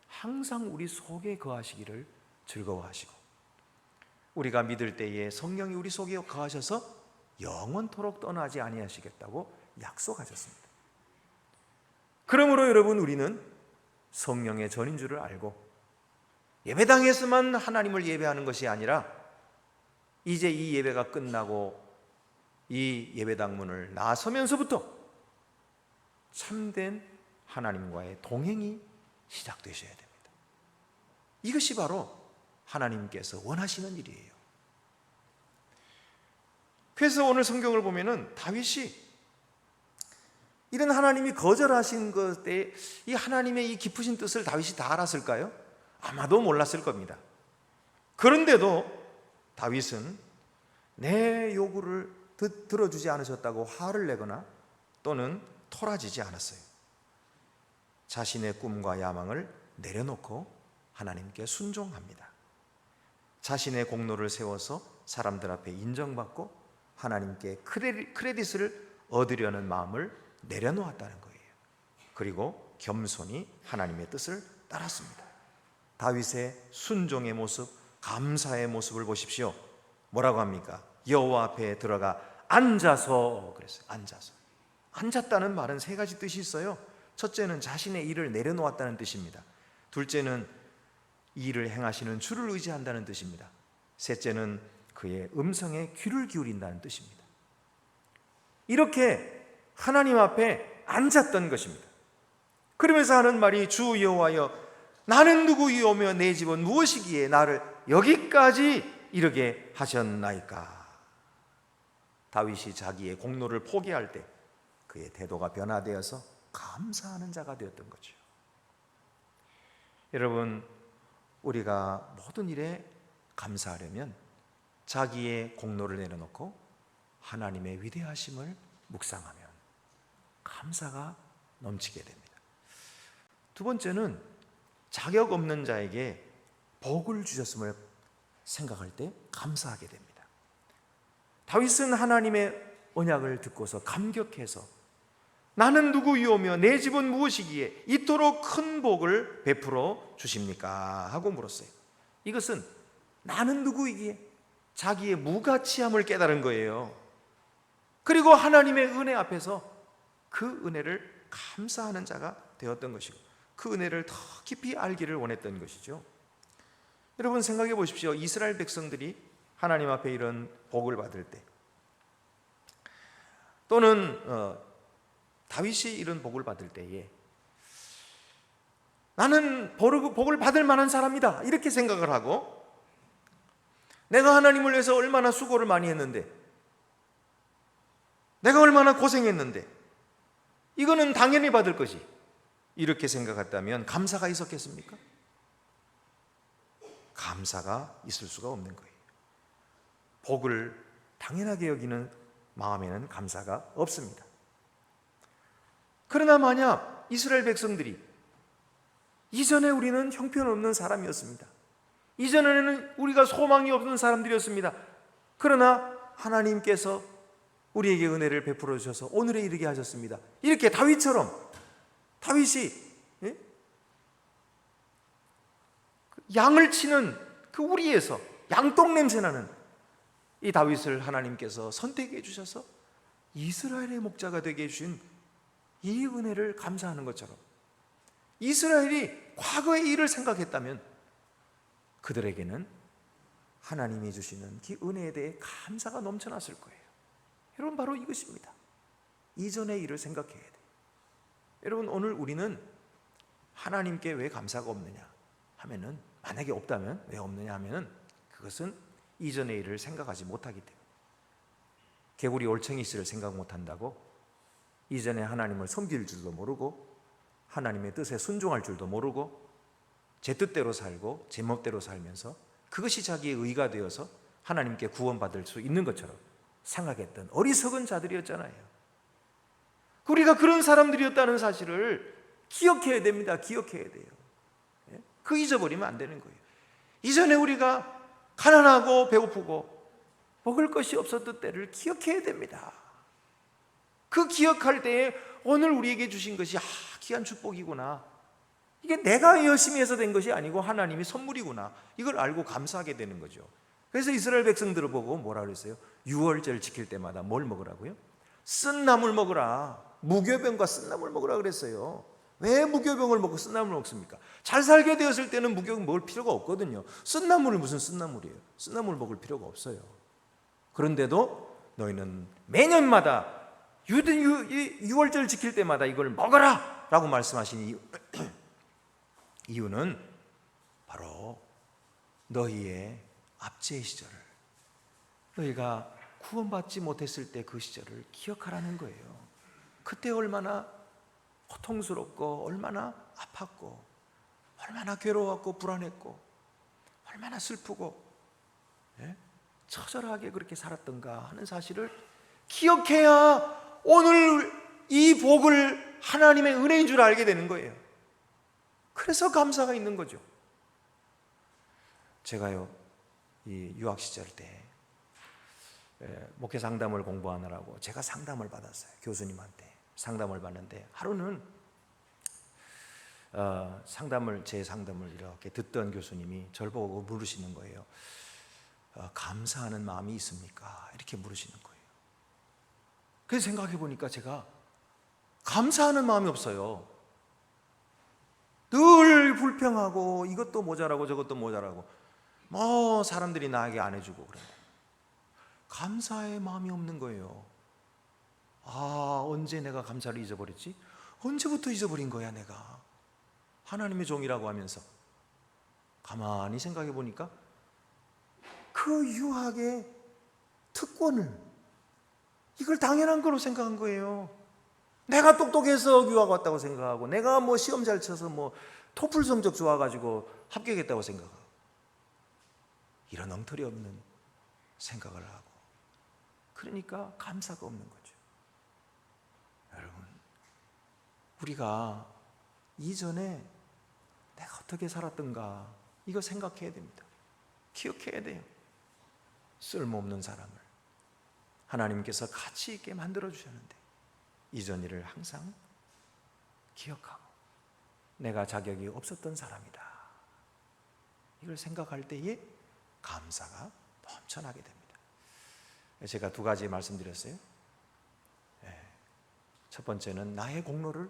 항상 우리 속에 거하시기를 즐거워하시고, 우리가 믿을 때에 성령이 우리 속에 거하셔서 영원토록 떠나지 아니하시겠다고 약속하셨습니다. 그러므로 여러분, 우리는 성령의 전인 줄을 알고 예배당에서만 하나님을 예배하는 것이 아니라 이제 이 예배가 끝나고 이 예배당 문을 나서면서부터 참된 하나님과의 동행이 시작되셔야 됩니다. 이것이 바로 하나님께서 원하시는 일이에요. 그래서 오늘 성경을 보면은 다윗이 이런 하나님이 거절하신 것에 이 하나님의 이 깊으신 뜻을 다윗이 다 알았을까요? 아마도 몰랐을 겁니다. 그런데도 다윗은 내 요구를 들어주지 않으셨다고 화를 내거나 또는 토라지지 않았어요. 자신의 꿈과 야망을 내려놓고 하나님께 순종합니다. 자신의 공로를 세워서 사람들 앞에 인정받고 하나님께 크레딧을 얻으려는 마음을 내려놓았다는 거예요. 그리고 겸손히 하나님의 뜻을 따랐습니다. 다윗의 순종의 모습, 감사의 모습을 보십시오. 뭐라고 합니까? 여호와 앞에 들어가 앉아서 그랬어요. 앉았다는 말은 세 가지 뜻이 있어요. 첫째는 자신의 일을 내려놓았다는 뜻입니다. 둘째는 이 일을 행하시는 주를 의지한다는 뜻입니다. 셋째는 그의 음성에 귀를 기울인다는 뜻입니다. 이렇게 하나님 앞에 앉았던 것입니다. 그러면서 하는 말이 주 여호와여 나는 누구이오며 내 집은 무엇이기에 나를 여기까지 이르게 하셨나이까. 다윗이 자기의 공로를 포기할 때 그의 태도가 변화되어서 감사하는 자가 되었던 거죠. 여러분, 우리가 모든 일에 감사하려면 자기의 공로를 내려놓고 하나님의 위대하심을 묵상하면 감사가 넘치게 됩니다. 두 번째는 자격 없는 자에게 복을 주셨음을 생각할 때 감사하게 됩니다. 다윗은 하나님의 언약을 듣고서 감격해서 나는 누구이오며 내 집은 무엇이기에 이토록 큰 복을 베풀어 주십니까? 하고 물었어요. 이것은 나는 누구이기에 자기의 무가치함을 깨달은 거예요. 그리고 하나님의 은혜 앞에서 그 은혜를 감사하는 자가 되었던 것이고 그 은혜를 더 깊이 알기를 원했던 것이죠. 여러분 생각해 보십시오. 이스라엘 백성들이 하나님 앞에 이런 복을 받을 때 또는 다윗이 이런 복을 받을 때에 나는 복을 받을 만한 사람이다 이렇게 생각을 하고 내가 하나님을 위해서 얼마나 수고를 많이 했는데 내가 얼마나 고생했는데 이거는 당연히 받을 것이 이렇게 생각했다면 감사가 있었겠습니까? 감사가 있을 수가 없는 거예요. 복을 당연하게 여기는 마음에는 감사가 없습니다. 그러나 만약 이스라엘 백성들이 이전에 우리는 형편없는 사람이었습니다. 이전에는 우리가 소망이 없는 사람들이었습니다. 그러나 하나님께서 우리에게 은혜를 베풀어 주셔서 오늘에 이르게 하셨습니다. 이렇게 다윗처럼 다윗이 양을 치는 그 우리에서 양똥 냄새나는 이 다윗을 하나님께서 선택해 주셔서 이스라엘의 목자가 되게 해주신 이 은혜를 감사하는 것처럼 이스라엘이 과거의 일을 생각했다면 그들에게는 하나님이 주시는 그 은혜에 대해 감사가 넘쳐났을 거예요. 여러분 바로 이것입니다. 이전의 일을 생각해야 돼요. 여러분 오늘 우리는 하나님께 왜 감사가 없느냐 하면은 만약에 없다면 왜 없느냐 하면은 그것은 이전의 일을 생각하지 못하기 때문에 개구리 올챙이 씨를 생각 못한다고 이전에 하나님을 섬길 줄도 모르고 하나님의 뜻에 순종할 줄도 모르고 제 뜻대로 살고 제 멋대로 살면서 그것이 자기의 의가 되어서 하나님께 구원받을 수 있는 것처럼 생각했던 어리석은 자들이었잖아요. 우리가 그런 사람들이었다는 사실을 기억해야 됩니다. 기억해야 돼요. 그 잊어버리면 안 되는 거예요. 이전에 우리가 가난하고 배고프고 먹을 것이 없었던 때를 기억해야 됩니다. 그 기억할 때에 오늘 우리에게 주신 것이 귀한 축복이구나. 이게 내가 열심히 해서 된 것이 아니고 하나님의 선물이구나. 이걸 알고 감사하게 되는 거죠. 그래서 이스라엘 백성들을 보고 뭐라 그랬어요? 유월절 지킬 때마다 뭘 먹으라고요? 쓴 나물 먹으라. 무교병과 쓴 나물 먹으라 그랬어요. 왜 무교병을 먹고 쓴 나물을 먹습니까? 잘 살게 되었을 때는 무교병 먹을 필요가 없거든요. 쓴 나물은 무슨 쓴 나물이에요? 쓴 나물 먹을 필요가 없어요. 그런데도 너희는 매년마다 유월절 지킬 때마다 이걸 먹어라 라고 말씀하신 이유는 바로 너희의 압제 시절을 너희가 구원받지 못했을 때 그 시절을 기억하라는 거예요. 그때 얼마나 고통스럽고 얼마나 아팠고 얼마나 괴로웠고 불안했고 얼마나 슬프고 처절하게 그렇게 살았던가 하는 사실을 기억해야 오늘 이 복을 하나님의 은혜인 줄 알게 되는 거예요. 그래서 감사가 있는 거죠. 제가요, 이 유학 시절 때 목회 상담을 공부하느라고 제가 상담을 받았어요. 교수님한테 상담을 받는데 하루는 제 상담을 이렇게 듣던 교수님이 저를 보고 물으시는 거예요. 감사하는 마음이 있습니까? 이렇게 물으시는 거예요. 그래서 생각해 보니까 제가 감사하는 마음이 없어요. 늘 불평하고 이것도 모자라고 저것도 모자라고 뭐 사람들이 나에게 안 해주고 그래. 감사의 마음이 없는 거예요. 언제 내가 감사를 잊어버렸지? 언제부터 잊어버린 거야 내가? 하나님의 종이라고 하면서 가만히 생각해 보니까 그 유학의 특권을 이걸 당연한 거로 생각한 거예요. 내가 똑똑해서 유학 왔다고 생각하고 내가 뭐 시험 잘 쳐서 뭐 토플 성적 좋아가지고 합격했다고 생각하고 이런 엉터리 없는 생각을 하고 그러니까 감사가 없는 거죠. 여러분, 우리가 이전에 내가 어떻게 살았던가 이거 생각해야 됩니다. 기억해야 돼요. 쓸모없는 사람을 하나님께서 가치 있게 만들어 주셨는데 이전 일을 항상 기억하고 내가 자격이 없었던 사람이다, 이걸 생각할 때에 감사가 넘쳐나게 됩니다. 제가 두 가지 말씀드렸어요. 첫 번째는 나의 공로를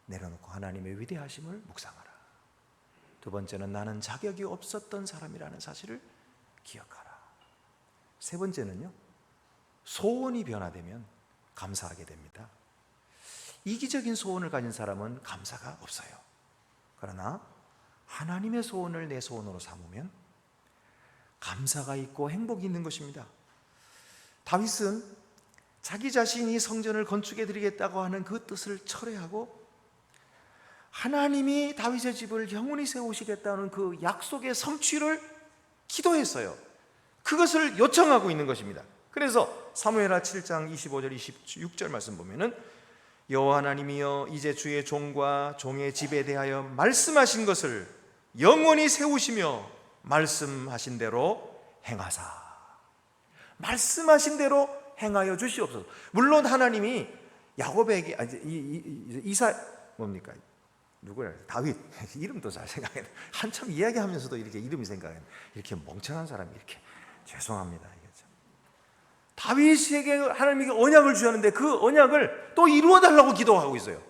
내려놓고 하나님의 위대하심을 묵상하라. 두 번째는 나는 자격이 없었던 사람이라는 사실을 기억하라. 세 번째는요, 소원이 변화되면 감사하게 됩니다. 이기적인 소원을 가진 사람은 감사가 없어요. 그러나 하나님의 소원을 내 소원으로 삼으면 감사가 있고 행복이 있는 것입니다. 다윗은 자기 자신이 성전을 건축해 드리겠다고 하는 그 뜻을 철회하고 하나님이 다윗의 집을 영원히 세우시겠다는 그 약속의 성취를 기도했어요. 그것을 요청하고 있는 것입니다. 그래서 사무엘하 7장 25절 26절 말씀 보면은 여호와 하나님이여 이제 주의 종과 종의 집에 대하여 말씀하신 것을 영원히 세우시며 말씀하신 대로 행하사. 말씀하신 대로 행하여 주시옵소서. 물론 하나님이 야곱에게 이사 뭡니까? 누구야? 다윗. 이름도 잘 생각해. 한참 이야기하면서도 이렇게 이름이 생각해. 이렇게 멍청한 사람이 이렇게 죄송합니다. 다윗에게 하나님께 언약을 주셨는데 그 언약을 또 이루어 달라고 기도하고 있어요.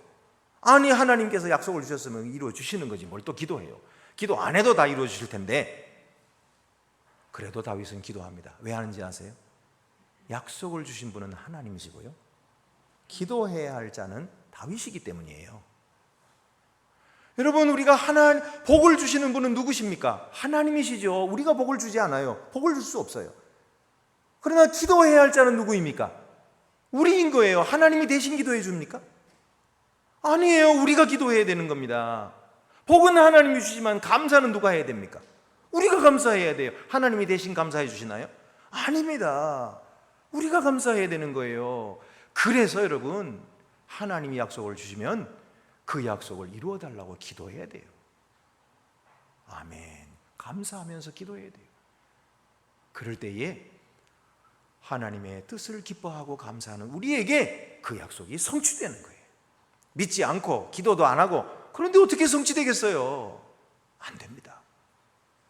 아니 하나님께서 약속을 주셨으면 이루어 주시는 거지 뭘 또 기도해요. 기도 안 해도 다 이루어 주실 텐데 그래도 다윗은 기도합니다. 왜 하는지 아세요? 약속을 주신 분은 하나님이시고요, 기도해야 할 자는 다윗이기 때문이에요. 여러분, 우리가 복을 주시는 분은 누구십니까? 하나님이시죠. 우리가 복을 주지 않아요. 복을 줄 수 없어요. 그러나 기도해야 할 자는 누구입니까? 우리인 거예요. 하나님이 대신 기도해 줍니까? 아니에요. 우리가 기도해야 되는 겁니다. 복은 하나님이 주시지만 감사는 누가 해야 됩니까? 우리가 감사해야 돼요. 하나님이 대신 감사해 주시나요? 아닙니다. 우리가 감사해야 되는 거예요. 그래서 여러분, 하나님이 약속을 주시면 그 약속을 이루어 달라고 기도해야 돼요. 아멘. 감사하면서 기도해야 돼요. 그럴 때에 하나님의 뜻을 기뻐하고 감사하는 우리에게 그 약속이 성취되는 거예요. 믿지 않고 기도도 안 하고 그런데 어떻게 성취되겠어요? 안 됩니다.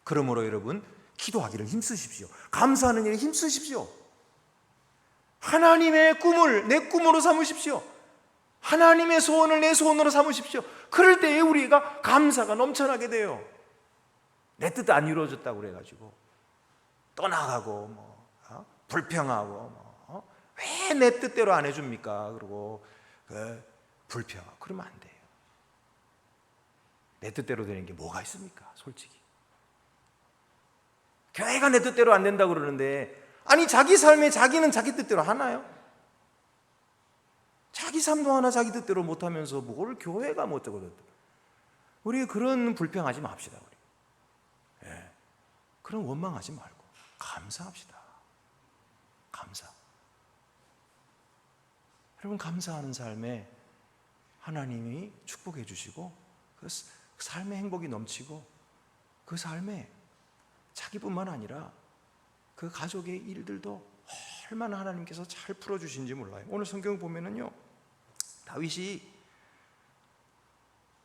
그러므로 여러분, 기도하기를 힘쓰십시오. 감사하는 일에 힘쓰십시오. 하나님의 꿈을 내 꿈으로 삼으십시오. 하나님의 소원을 내 소원으로 삼으십시오. 그럴 때에 우리가 감사가 넘쳐나게 돼요. 내 뜻 안 이루어졌다고 그래가지고 떠나가고 불평하고 왜 내 뜻대로 안 해줍니까? 그리고 불평하고 그러면 안 돼요. 내 뜻대로 되는 게 뭐가 있습니까? 솔직히 교회가 내 뜻대로 안 된다고 그러는데 아니 자기 삶에 자기는 자기 뜻대로 하나요? 자기 삶도 하나 자기 뜻대로 못하면서 뭘 교회가 뭐 어쩌고 저쩌고. 우리 그런 불평하지 맙시다. 우리. 예. 그런 원망하지 말고 감사합시다. 감사. 여러분, 감사하는 삶에 하나님이 축복해 주시고 그 삶의 행복이 넘치고 그 삶에 자기뿐만 아니라 그 가족의 일들도 얼마나 하나님께서 잘 풀어주신지 몰라요. 오늘 성경 보면은요, 다윗이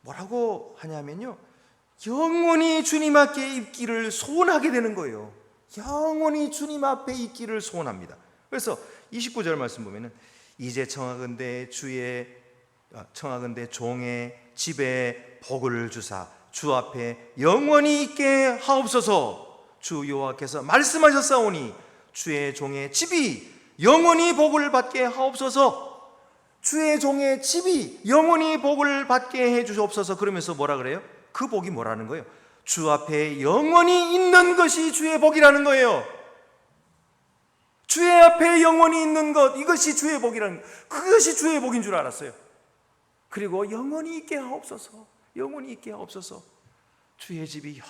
뭐라고 하냐면요, 영원히 주님 앞에 있기를 소원하게 되는 거예요. 영원히 주님 앞에 있기를 소원합니다. 그래서 29절 말씀 보면은 이제 청하건대 종의 집에 복을 주사 주 앞에 영원히 있게 하옵소서. 주 여호와께서 말씀하셨사오니 주의 종의 집이 영원히 복을 받게 하옵소서. 주의 종의 집이 영원히 복을 받게 해 주시옵소서. 그러면서 뭐라 그래요? 그 복이 뭐라는 거예요? 주 앞에 영원히 있는 것이 주의 복이라는 거예요. 주의 앞에 영원히 있는 것, 이것이 주의 복이라는 것, 그것이 주의 복인 줄 알았어요. 그리고 영원히 있게 하옵소서. 영원히 있게 하옵소서. 주의 집이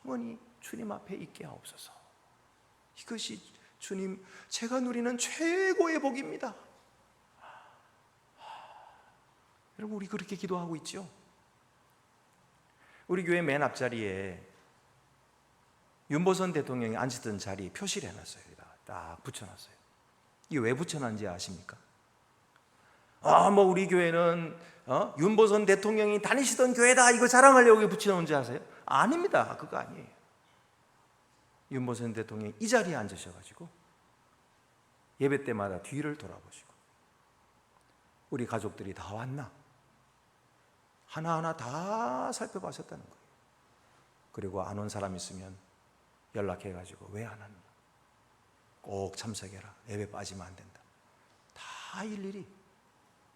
영원히 주님 앞에 있게 하옵소서. 이것이 주님, 제가 누리는 최고의 복입니다. 여러분, 우리 그렇게 기도하고 있죠? 우리 교회 맨 앞자리에 윤보선 대통령이 앉았던 자리 표시를 해놨어요. 여기다 딱 붙여놨어요. 이게 왜 붙여놨는지 아십니까? 우리 교회는 윤보선 대통령이 다니시던 교회다, 이거 자랑하려고 붙여놓은지 아세요? 아닙니다. 그거 아니에요. 윤보선 대통령이 이 자리에 앉으셔가지고 예배 때마다 뒤를 돌아보시고 우리 가족들이 다 왔나? 하나하나 다 살펴보셨다는 거예요. 그리고 안 온 사람 있으면 연락해가지고 왜 안 왔나? 꼭 참석해라. 예배 빠지면 안 된다. 다 일일이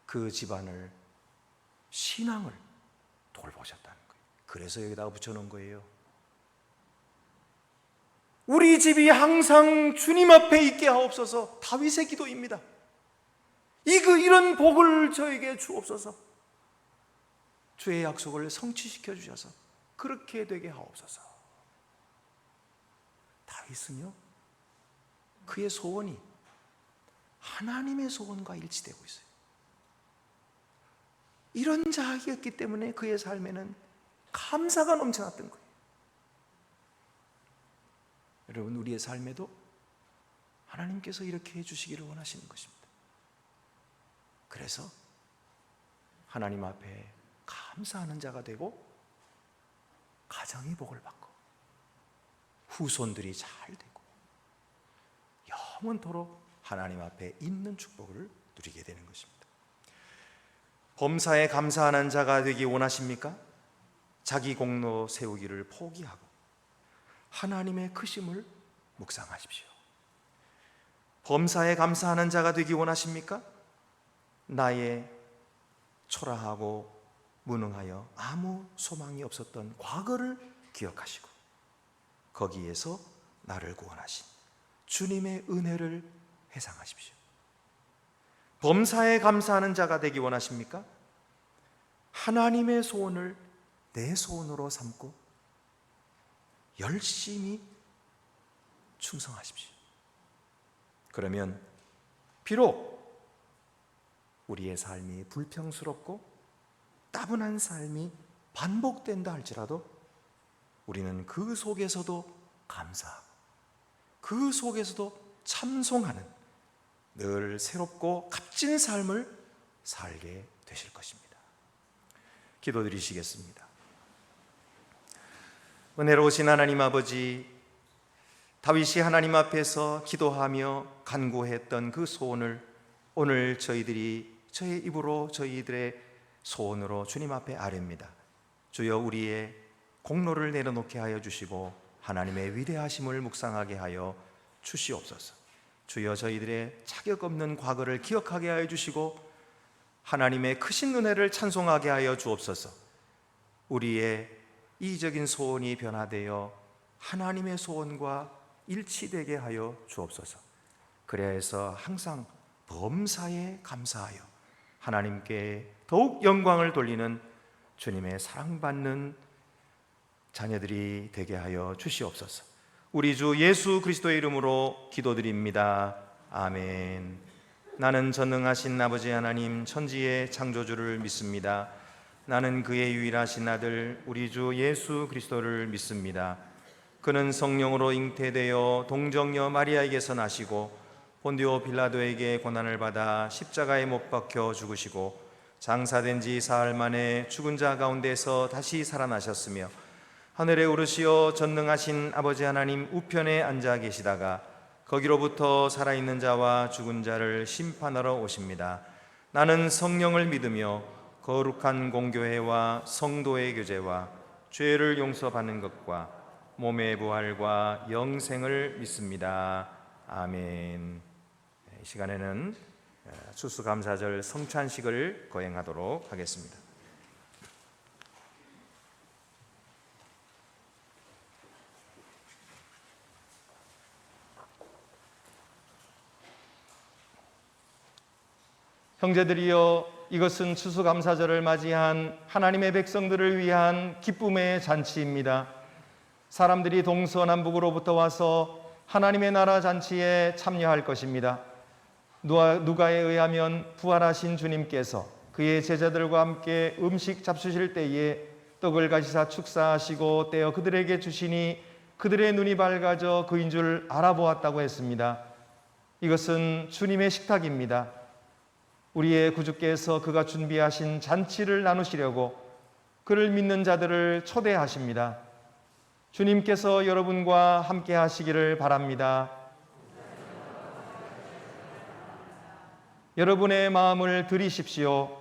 그 집안을, 신앙을 돌보셨다는 거예요. 그래서 여기다가 붙여놓은 거예요. 우리 집이 항상 주님 앞에 있게 하옵소서. 다윗의 기도입니다. 이런 복을 저에게 주옵소서. 주의 약속을 성취시켜 주셔서 그렇게 되게 하옵소서. 다윗은요, 그의 소원이 하나님의 소원과 일치되고 있어요. 이런 자이었기 때문에 그의 삶에는 감사가 넘쳐났던 거예요. 여러분, 우리의 삶에도 하나님께서 이렇게 해주시기를 원하시는 것입니다. 그래서 하나님 앞에 감사하는 자가 되고 가정이 복을 받고 후손들이 잘 되고 영원토록 하나님 앞에 있는 축복을 누리게 되는 것입니다. 범사에 감사하는 자가 되기 원하십니까? 자기 공로 세우기를 포기하고 하나님의 크심을 묵상하십시오. 범사에 감사하는 자가 되기 원하십니까? 나의 초라하고 무능하여 아무 소망이 없었던 과거를 기억하시고 거기에서 나를 구원하신 주님의 은혜를 회상하십시오. 범사에 감사하는 자가 되기 원하십니까? 하나님의 소원을 내 소원으로 삼고 열심히 충성하십시오. 그러면 비록 우리의 삶이 불평스럽고 따분한 삶이 반복된다 할지라도 우리는 그 속에서도 감사하고 그 속에서도 찬송하는 늘 새롭고 값진 삶을 살게 되실 것입니다. 기도드리시겠습니다. 은혜로우신 하나님 아버지, 다윗이 하나님 앞에서 기도하며 간구했던 그 소원을 오늘 저희 입으로 저희들의 소원으로 주님 앞에 아뢰입니다. 주여, 우리의 공로를 내려놓게 하여 주시고 하나님의 위대하심을 묵상하게 하여 주시옵소서. 주여, 저희들의 자격 없는 과거를 기억하게 하여 주시고 하나님의 크신 은혜를 찬송하게 하여 주옵소서. 우리의 이적인 소원이 변화되어 하나님의 소원과 일치되게 하여 주옵소서. 그래야 해서 항상 범사에 감사하여 하나님께 더욱 영광을 돌리는 주님의 사랑받는 자녀들이 되게 하여 주시옵소서. 우리 주 예수 그리스도의 이름으로 기도드립니다. 아멘. 나는 전능하신 아버지 하나님 천지의 창조주를 믿습니다. 나는 그의 유일하신 아들 우리 주 예수 그리스도를 믿습니다. 그는 성령으로 잉태되어 동정녀 마리아에게서 나시고 본디오 빌라도에게 고난을 받아 십자가에 못 박혀 죽으시고 장사된 지 사흘 만에 죽은 자 가운데서 다시 살아나셨으며 하늘에 오르시어 전능하신 아버지 하나님 우편에 앉아 계시다가 거기로부터 살아있는 자와 죽은 자를 심판하러 오십니다. 나는 성령을 믿으며 거룩한 공교회와 성도의 교제와 죄를 용서받는 것과 몸의 부활과 영생을 믿습니다. 아멘. 이 시간에는 추수감사절 성찬식을 거행하도록 하겠습니다. 형제들이여, 이것은 추수감사절을 맞이한 하나님의 백성들을 위한 기쁨의 잔치입니다. 사람들이 동서남북으로부터 와서 하나님의 나라 잔치에 참여할 것입니다. 누가에 의하면 부활하신 주님께서 그의 제자들과 함께 음식 잡수실 때에 떡을 가지사 축사하시고 떼어 그들에게 주시니 그들의 눈이 밝아져 그인 줄 알아보았다고 했습니다. 이것은 주님의 식탁입니다. 우리의 구주께서 그가 준비하신 잔치를 나누시려고 그를 믿는 자들을 초대하십니다. 주님께서 여러분과 함께 하시기를 바랍니다. 여러분의 마음을 들이십시오.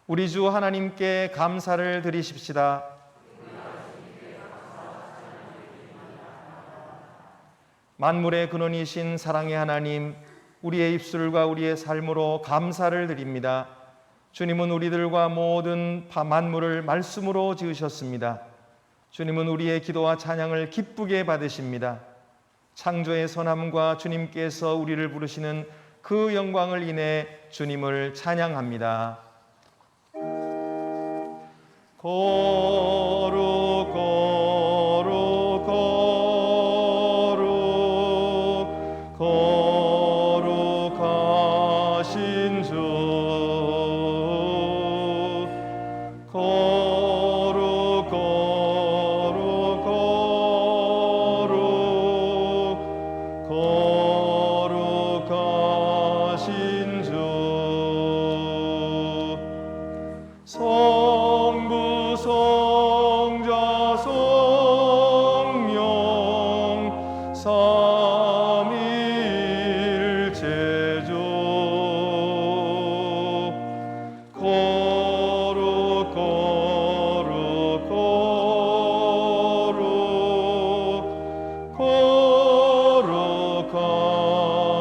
우리 주 하나님께 감사를 드리십시다. 만물의 근원이신 사랑의 하나님, 우리의 입술과 우리의 삶으로 감사를 드립니다. 주님은 우리들과 모든 만물을 말씀으로 지으셨습니다. 주님은 우리의 기도와 찬양을 기쁘게 받으십니다. 창조의 선함과 주님께서 우리를 부르시는 그 영광을 인해 주님을 찬양합니다. 거룩 거룩 거룩 거룩하신 주, 거룩 거룩 거룩 거룩하신 주, 성부 성자 성령 삼위일체주, 거룩 거룩 거룩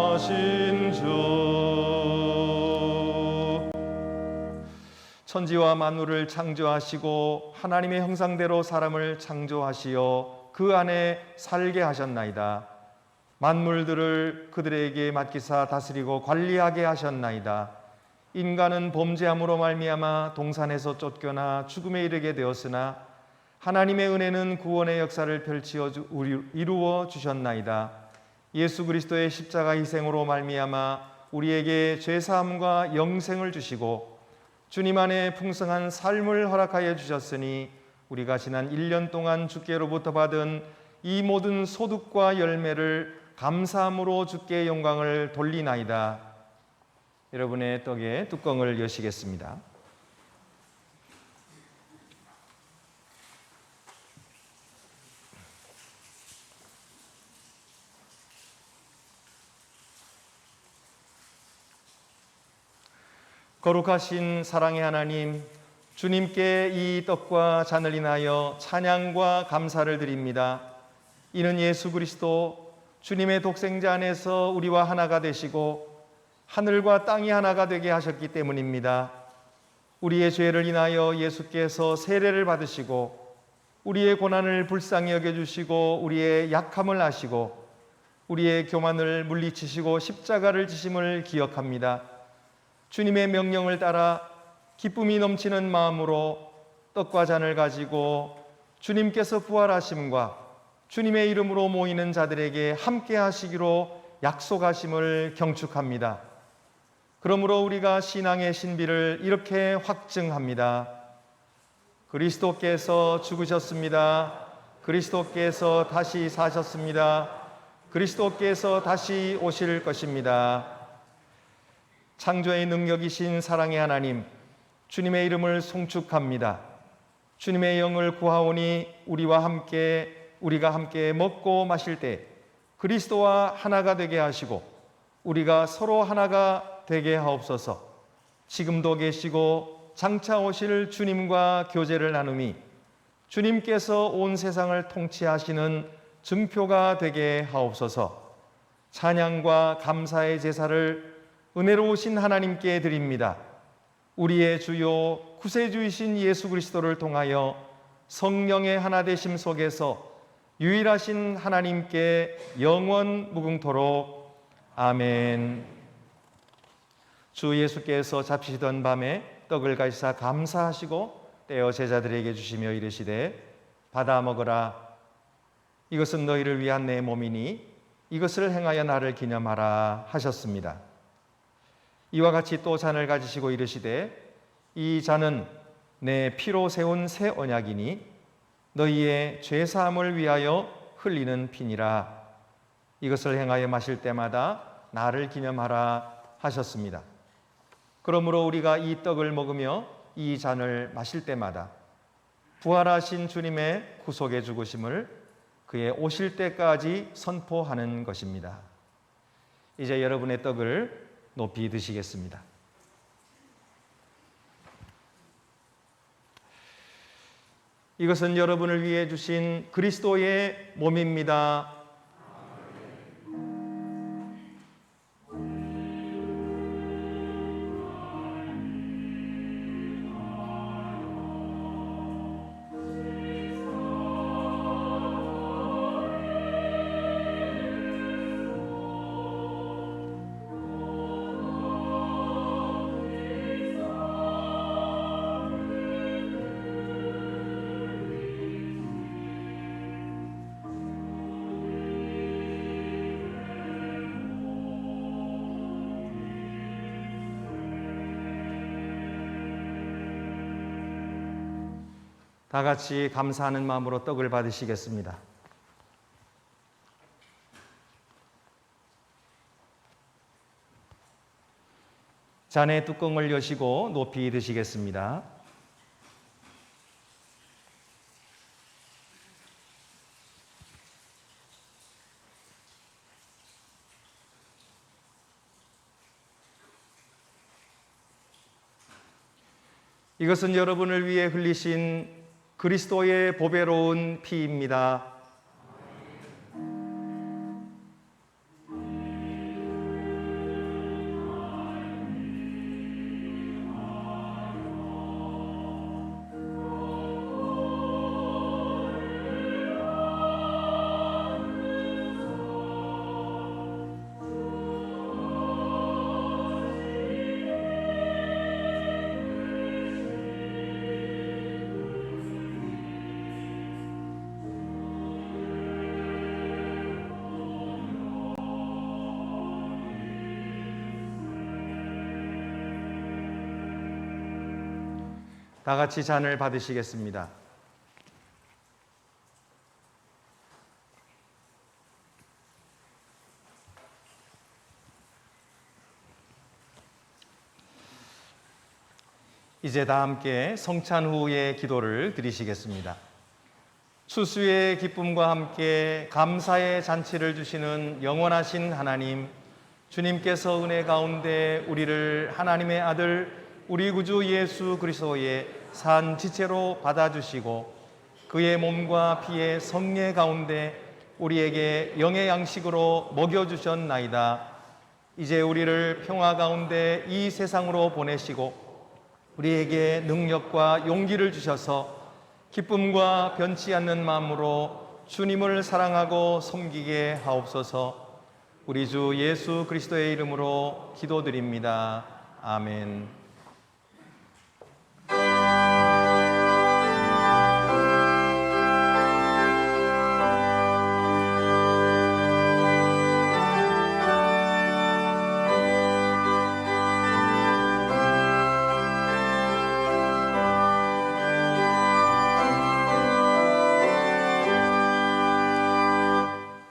거룩하신 주. 천지와 만물을 창조하시고 하나님의 형상대로 사람을 창조하시어 그 안에 살게 하셨나이다. 만물들을 그들에게 맡기사 다스리고 관리하게 하셨나이다. 인간은 범죄함으로 말미암아 동산에서 쫓겨나 죽음에 이르게 되었으나 하나님의 은혜는 구원의 역사를 펼치어 이루어 주셨나이다. 예수 그리스도의 십자가 희생으로 말미암아 우리에게 죄사함과 영생을 주시고 주님 안에 풍성한 삶을 허락하여 주셨으니 우리가 지난 1년 동안 주께로부터 받은 이 모든 소득과 열매를 감사함으로 주께 영광을 돌리나이다. 여러분의 떡에 뚜껑을 여시겠습니다. 거룩하신 사랑의 하나님, 주님께 이 떡과 잔을 인하여 찬양과 감사를 드립니다. 이는 예수 그리스도 주님의 독생자 안에서 우리와 하나가 되시고 하늘과 땅이 하나가 되게 하셨기 때문입니다. 우리의 죄를 인하여 예수께서 세례를 받으시고 우리의 고난을 불쌍히 여겨주시고 우리의 약함을 아시고 우리의 교만을 물리치시고 십자가를 지심을 기억합니다. 주님의 명령을 따라 기쁨이 넘치는 마음으로 떡과 잔을 가지고 주님께서 부활하심과 주님의 이름으로 모이는 자들에게 함께 하시기로 약속하심을 경축합니다. 그러므로 우리가 신앙의 신비를 이렇게 확증합니다. 그리스도께서 죽으셨습니다. 그리스도께서 다시 사셨습니다. 그리스도께서 다시 오실 것입니다. 창조의 능력이신 사랑의 하나님, 주님의 이름을 송축합니다. 주님의 영을 구하오니 우리가 함께 먹고 마실 때 그리스도와 하나가 되게 하시고 우리가 서로 하나가 되게 하옵소서. 지금도 계시고 장차 오실 주님과 교제를 나누미 주님께서 온 세상을 통치하시는 증표가 되게 하옵소서. 찬양과 감사의 제사를 은혜로우신 하나님께 드립니다. 우리의 주요 구세주이신 예수 그리스도를 통하여 성령의 하나 되심 속에서 유일하신 하나님께 영원 무궁토록 아멘. 주 예수께서 잡히시던 밤에 떡을 가시사 감사하시고 떼어 제자들에게 주시며 이르시되 받아 먹으라. 이것은 너희를 위한 내 몸이니 이것을 행하여 나를 기념하라 하셨습니다. 이와 같이 또 잔을 가지시고 이르시되 이 잔은 내 피로 세운 새 언약이니 너희의 죄 사함을 위하여 흘리는 피니라. 이것을 행하여 마실 때마다 나를 기념하라 하셨습니다. 그러므로 우리가 이 떡을 먹으며 이 잔을 마실 때마다 부활하신 주님의 구속의 죽으심을 그의 오실 때까지 선포하는 것입니다. 이제 여러분의 떡을 높이 드시겠습니다. 이것은 여러분을 위해 주신 그리스도의 몸입니다. 다 같이 감사하는 마음으로 떡을 받으시겠습니다. 잔의 뚜껑을 여시고 높이 드시겠습니다. 이것은 여러분을 위해 흘리신 그리스도의 보배로운 피입니다. 다 같이 잔을 받으시겠습니다. 이제 다 함께 성찬 후의 기도를 드리시겠습니다. 추수의 기쁨과 함께 감사의 잔치를 주시는 영원하신 하나님, 주님께서 은혜 가운데 우리를 하나님의 아들 우리 구주 예수 그리스도의 산 지체로 받아주시고 그의 몸과 피의 성례 가운데 우리에게 영의 양식으로 먹여주셨나이다. 이제 우리를 평화 가운데 이 세상으로 보내시고 우리에게 능력과 용기를 주셔서 기쁨과 변치 않는 마음으로 주님을 사랑하고 섬기게 하옵소서. 우리 주 예수 그리스도의 이름으로 기도드립니다. 아멘.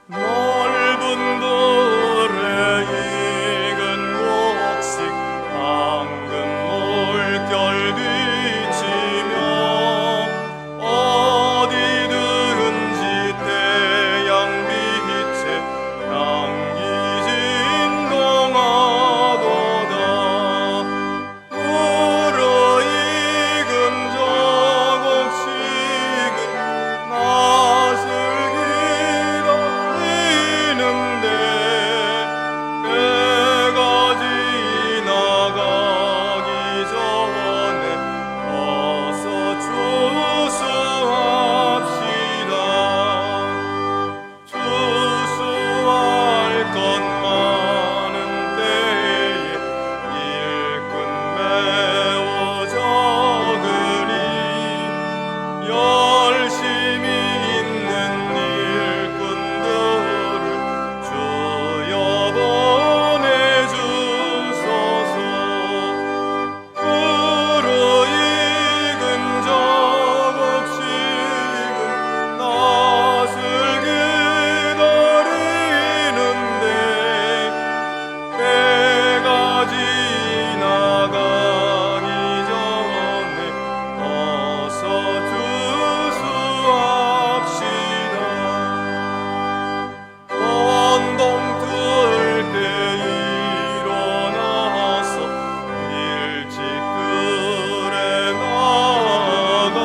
넓은 돌에 익은 곡식 황금 물결 비치며 어디든지 태양 빛에 향기 진동하도다. 무르익은 저 곡식은 낫을 기다리는데 때가 지나가기 전에 어서 추수합시다. 추수할 것 많은 때에 일꾼 매우 적으니 열심히 있는 일꾼들을 주여 보내주소서. 무르익은 저 곡식은 낫을 기다리는데 때가 지나가기 전에 어서 추수합시다. 언동 뜰 때 일어나서 일찍 들에 나가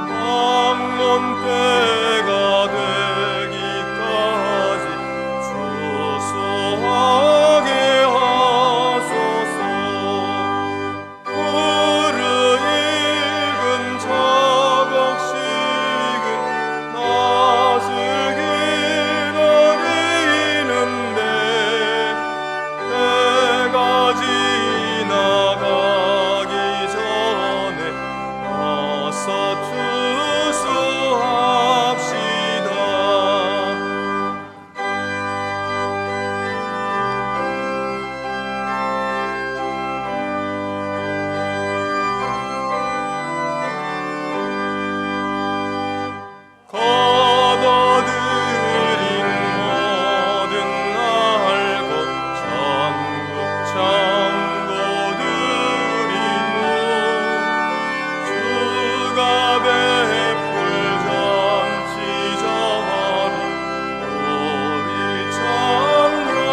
방문 때가 되기까지 추수하게 하소서. 무르익은 저 곡식은 낫을 기다리는데 때가 지나가기 전에 어서 추수합시다. 거둬들인 모든 날고 전국 창고들이모 주가 베풀 잔치 자리 우리 참여하겠네.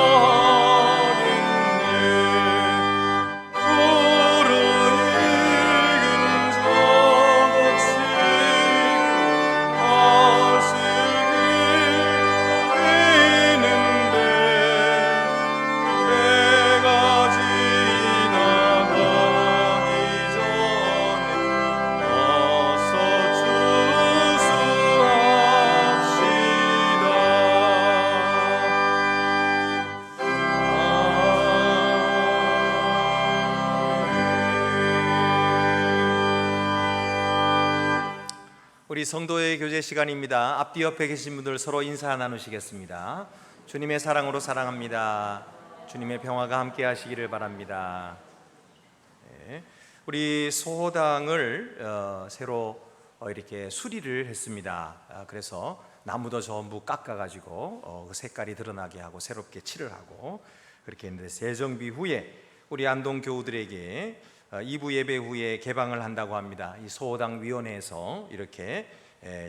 무르익은 저 곡식 낫을 기다리는데 때가 지나가기 전에 어서 추수합시다. 우리 성도의 교제 시간입니다. 앞뒤 옆에 계신 분들 서로 인사 나누시겠습니다. 주님의 사랑으로 사랑합니다. 주님의 평화가 함께 하시기를 바랍니다. 네. 우리 소호당을 새로 이렇게 수리를 했습니다. 그래서 나무도 전부 깎아가지고 그 색깔이 드러나게 하고 새롭게 칠을 하고 그렇게 했는데 재정비 후에 우리 안동 교우들에게 2부 예배 후에 개방을 한다고 합니다. 이 소호당 위원회에서 이렇게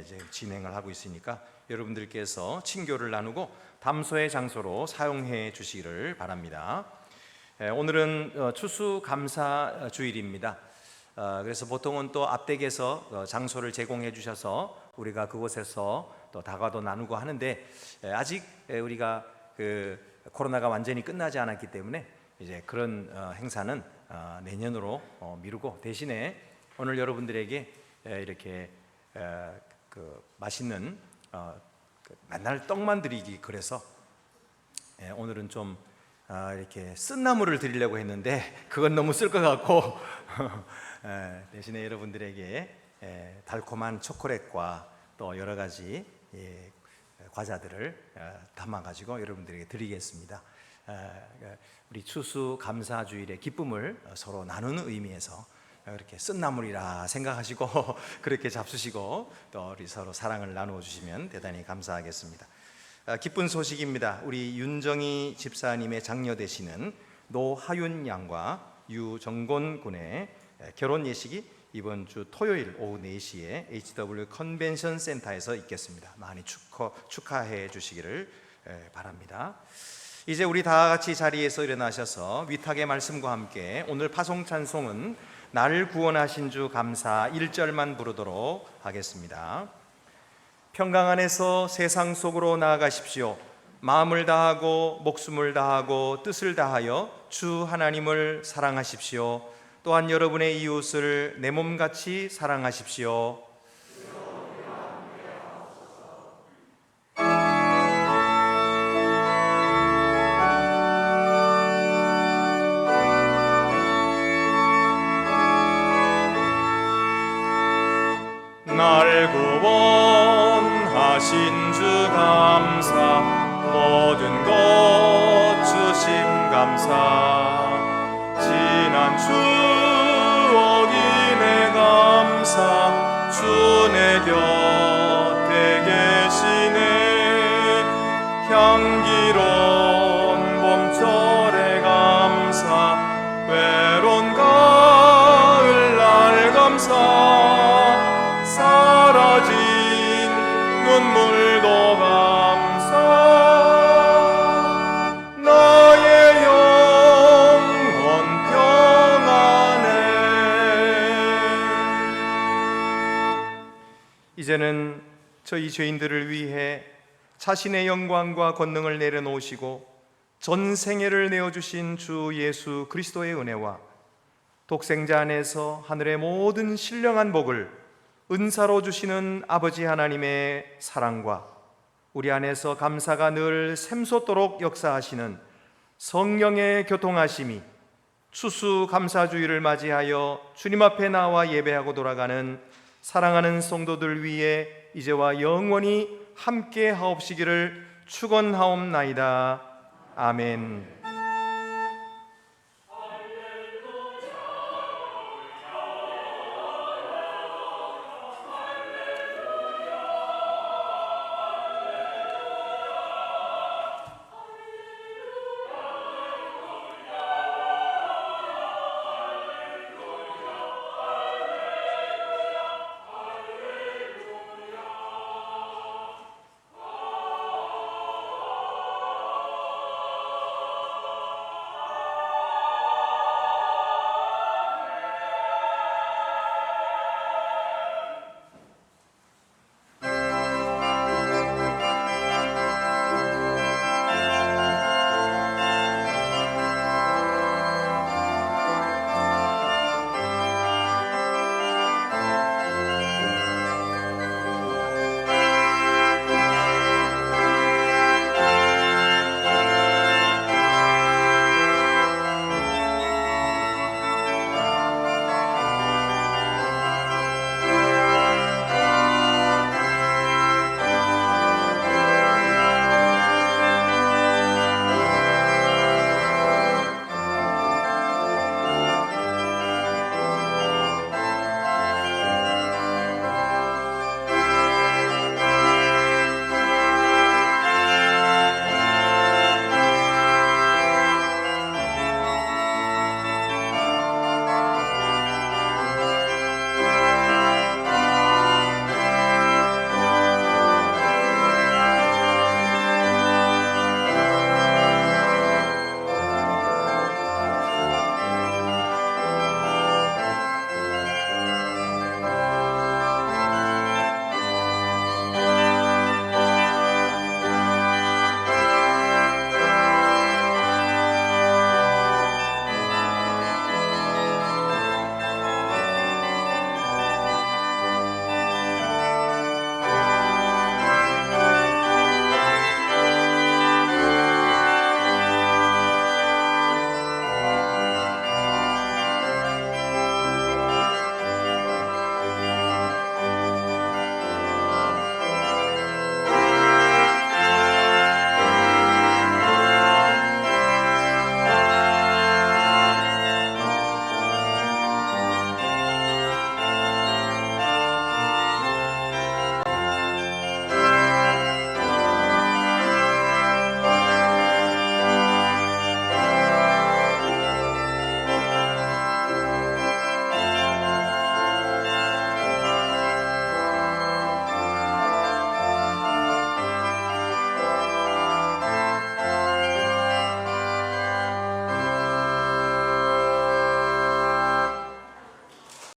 이제 진행을 하고 있으니까 여러분들께서 친교를 나누고 담소의 장소로 사용해 주시기를 바랍니다. 오늘은 추수감사 주일입니다. 그래서 보통은 또 앞댁에서 장소를 제공해 주셔서 우리가 그곳에서 또 다과도 나누고 하는데 아직 우리가 그 코로나가 완전히 끝나지 않았기 때문에 이제 그런 행사는 내년으로 미루고 대신에 오늘 여러분들에게 이렇게 그 맛있는 만날 떡만 드리기 그래서 오늘은 좀 이렇게 쓴 나물을 드리려고 했는데 그건 너무 쓸 것 같고 대신에 여러분들에게 달콤한 초콜릿과 또 여러 가지 과자들을 담아가지고 여러분들에게 드리겠습니다. 우리 추수감사주일의 기쁨을 서로 나누는 의미에서 그렇게 쓴 나물이라 생각하시고 그렇게 잡수시고 또 우리 서로 사랑을 나누어 주시면 대단히 감사하겠습니다. 기쁜 소식입니다. 우리 윤정희 집사님의 장녀 되시는 노하윤 양과 유정곤 군의 결혼 예식이 이번 주 토요일 오후 4시에 HW 컨벤션 센터에서 있겠습니다. 많이 축하해 주시기를 바랍니다. 이제 우리 다 같이 자리에서 일어나셔서 위탁의 말씀과 함께 오늘 파송 찬송은 나를 구원하신 주 감사 1절만 부르도록 하겠습니다. 평강 안에서 세상 속으로 나아가십시오. 마음을 다하고 목숨을 다하고 뜻을 다하여 주 하나님을 사랑하십시오. 또한 여러분의 이웃을 내 몸같이 사랑하십시오. 날 구원하신 주 감사 모든 것 주심 감사 지난 추억이 내 감사 주 내 곁에 계시네 향기로운 봄철의 감사 외로운 가을 날 감사 사라진 눈물도 감사 나의 영혼 평안해. 이제는 저희 죄인들을 위해 자신의 영광과 권능을 내려놓으시고 전생애를 내어주신 주 예수 그리스도의 은혜와 독생자 안에서 하늘의 모든 신령한 복을 은사로 주시는 아버지 하나님의 사랑과 우리 안에서 감사가 늘 샘솟도록 역사하시는 성령의 교통하심이 추수감사주일을 맞이하여 주님 앞에 나와 예배하고 돌아가는 사랑하는 성도들 위해 이제와 영원히 함께 하옵시기를 축원하옵나이다. 아멘.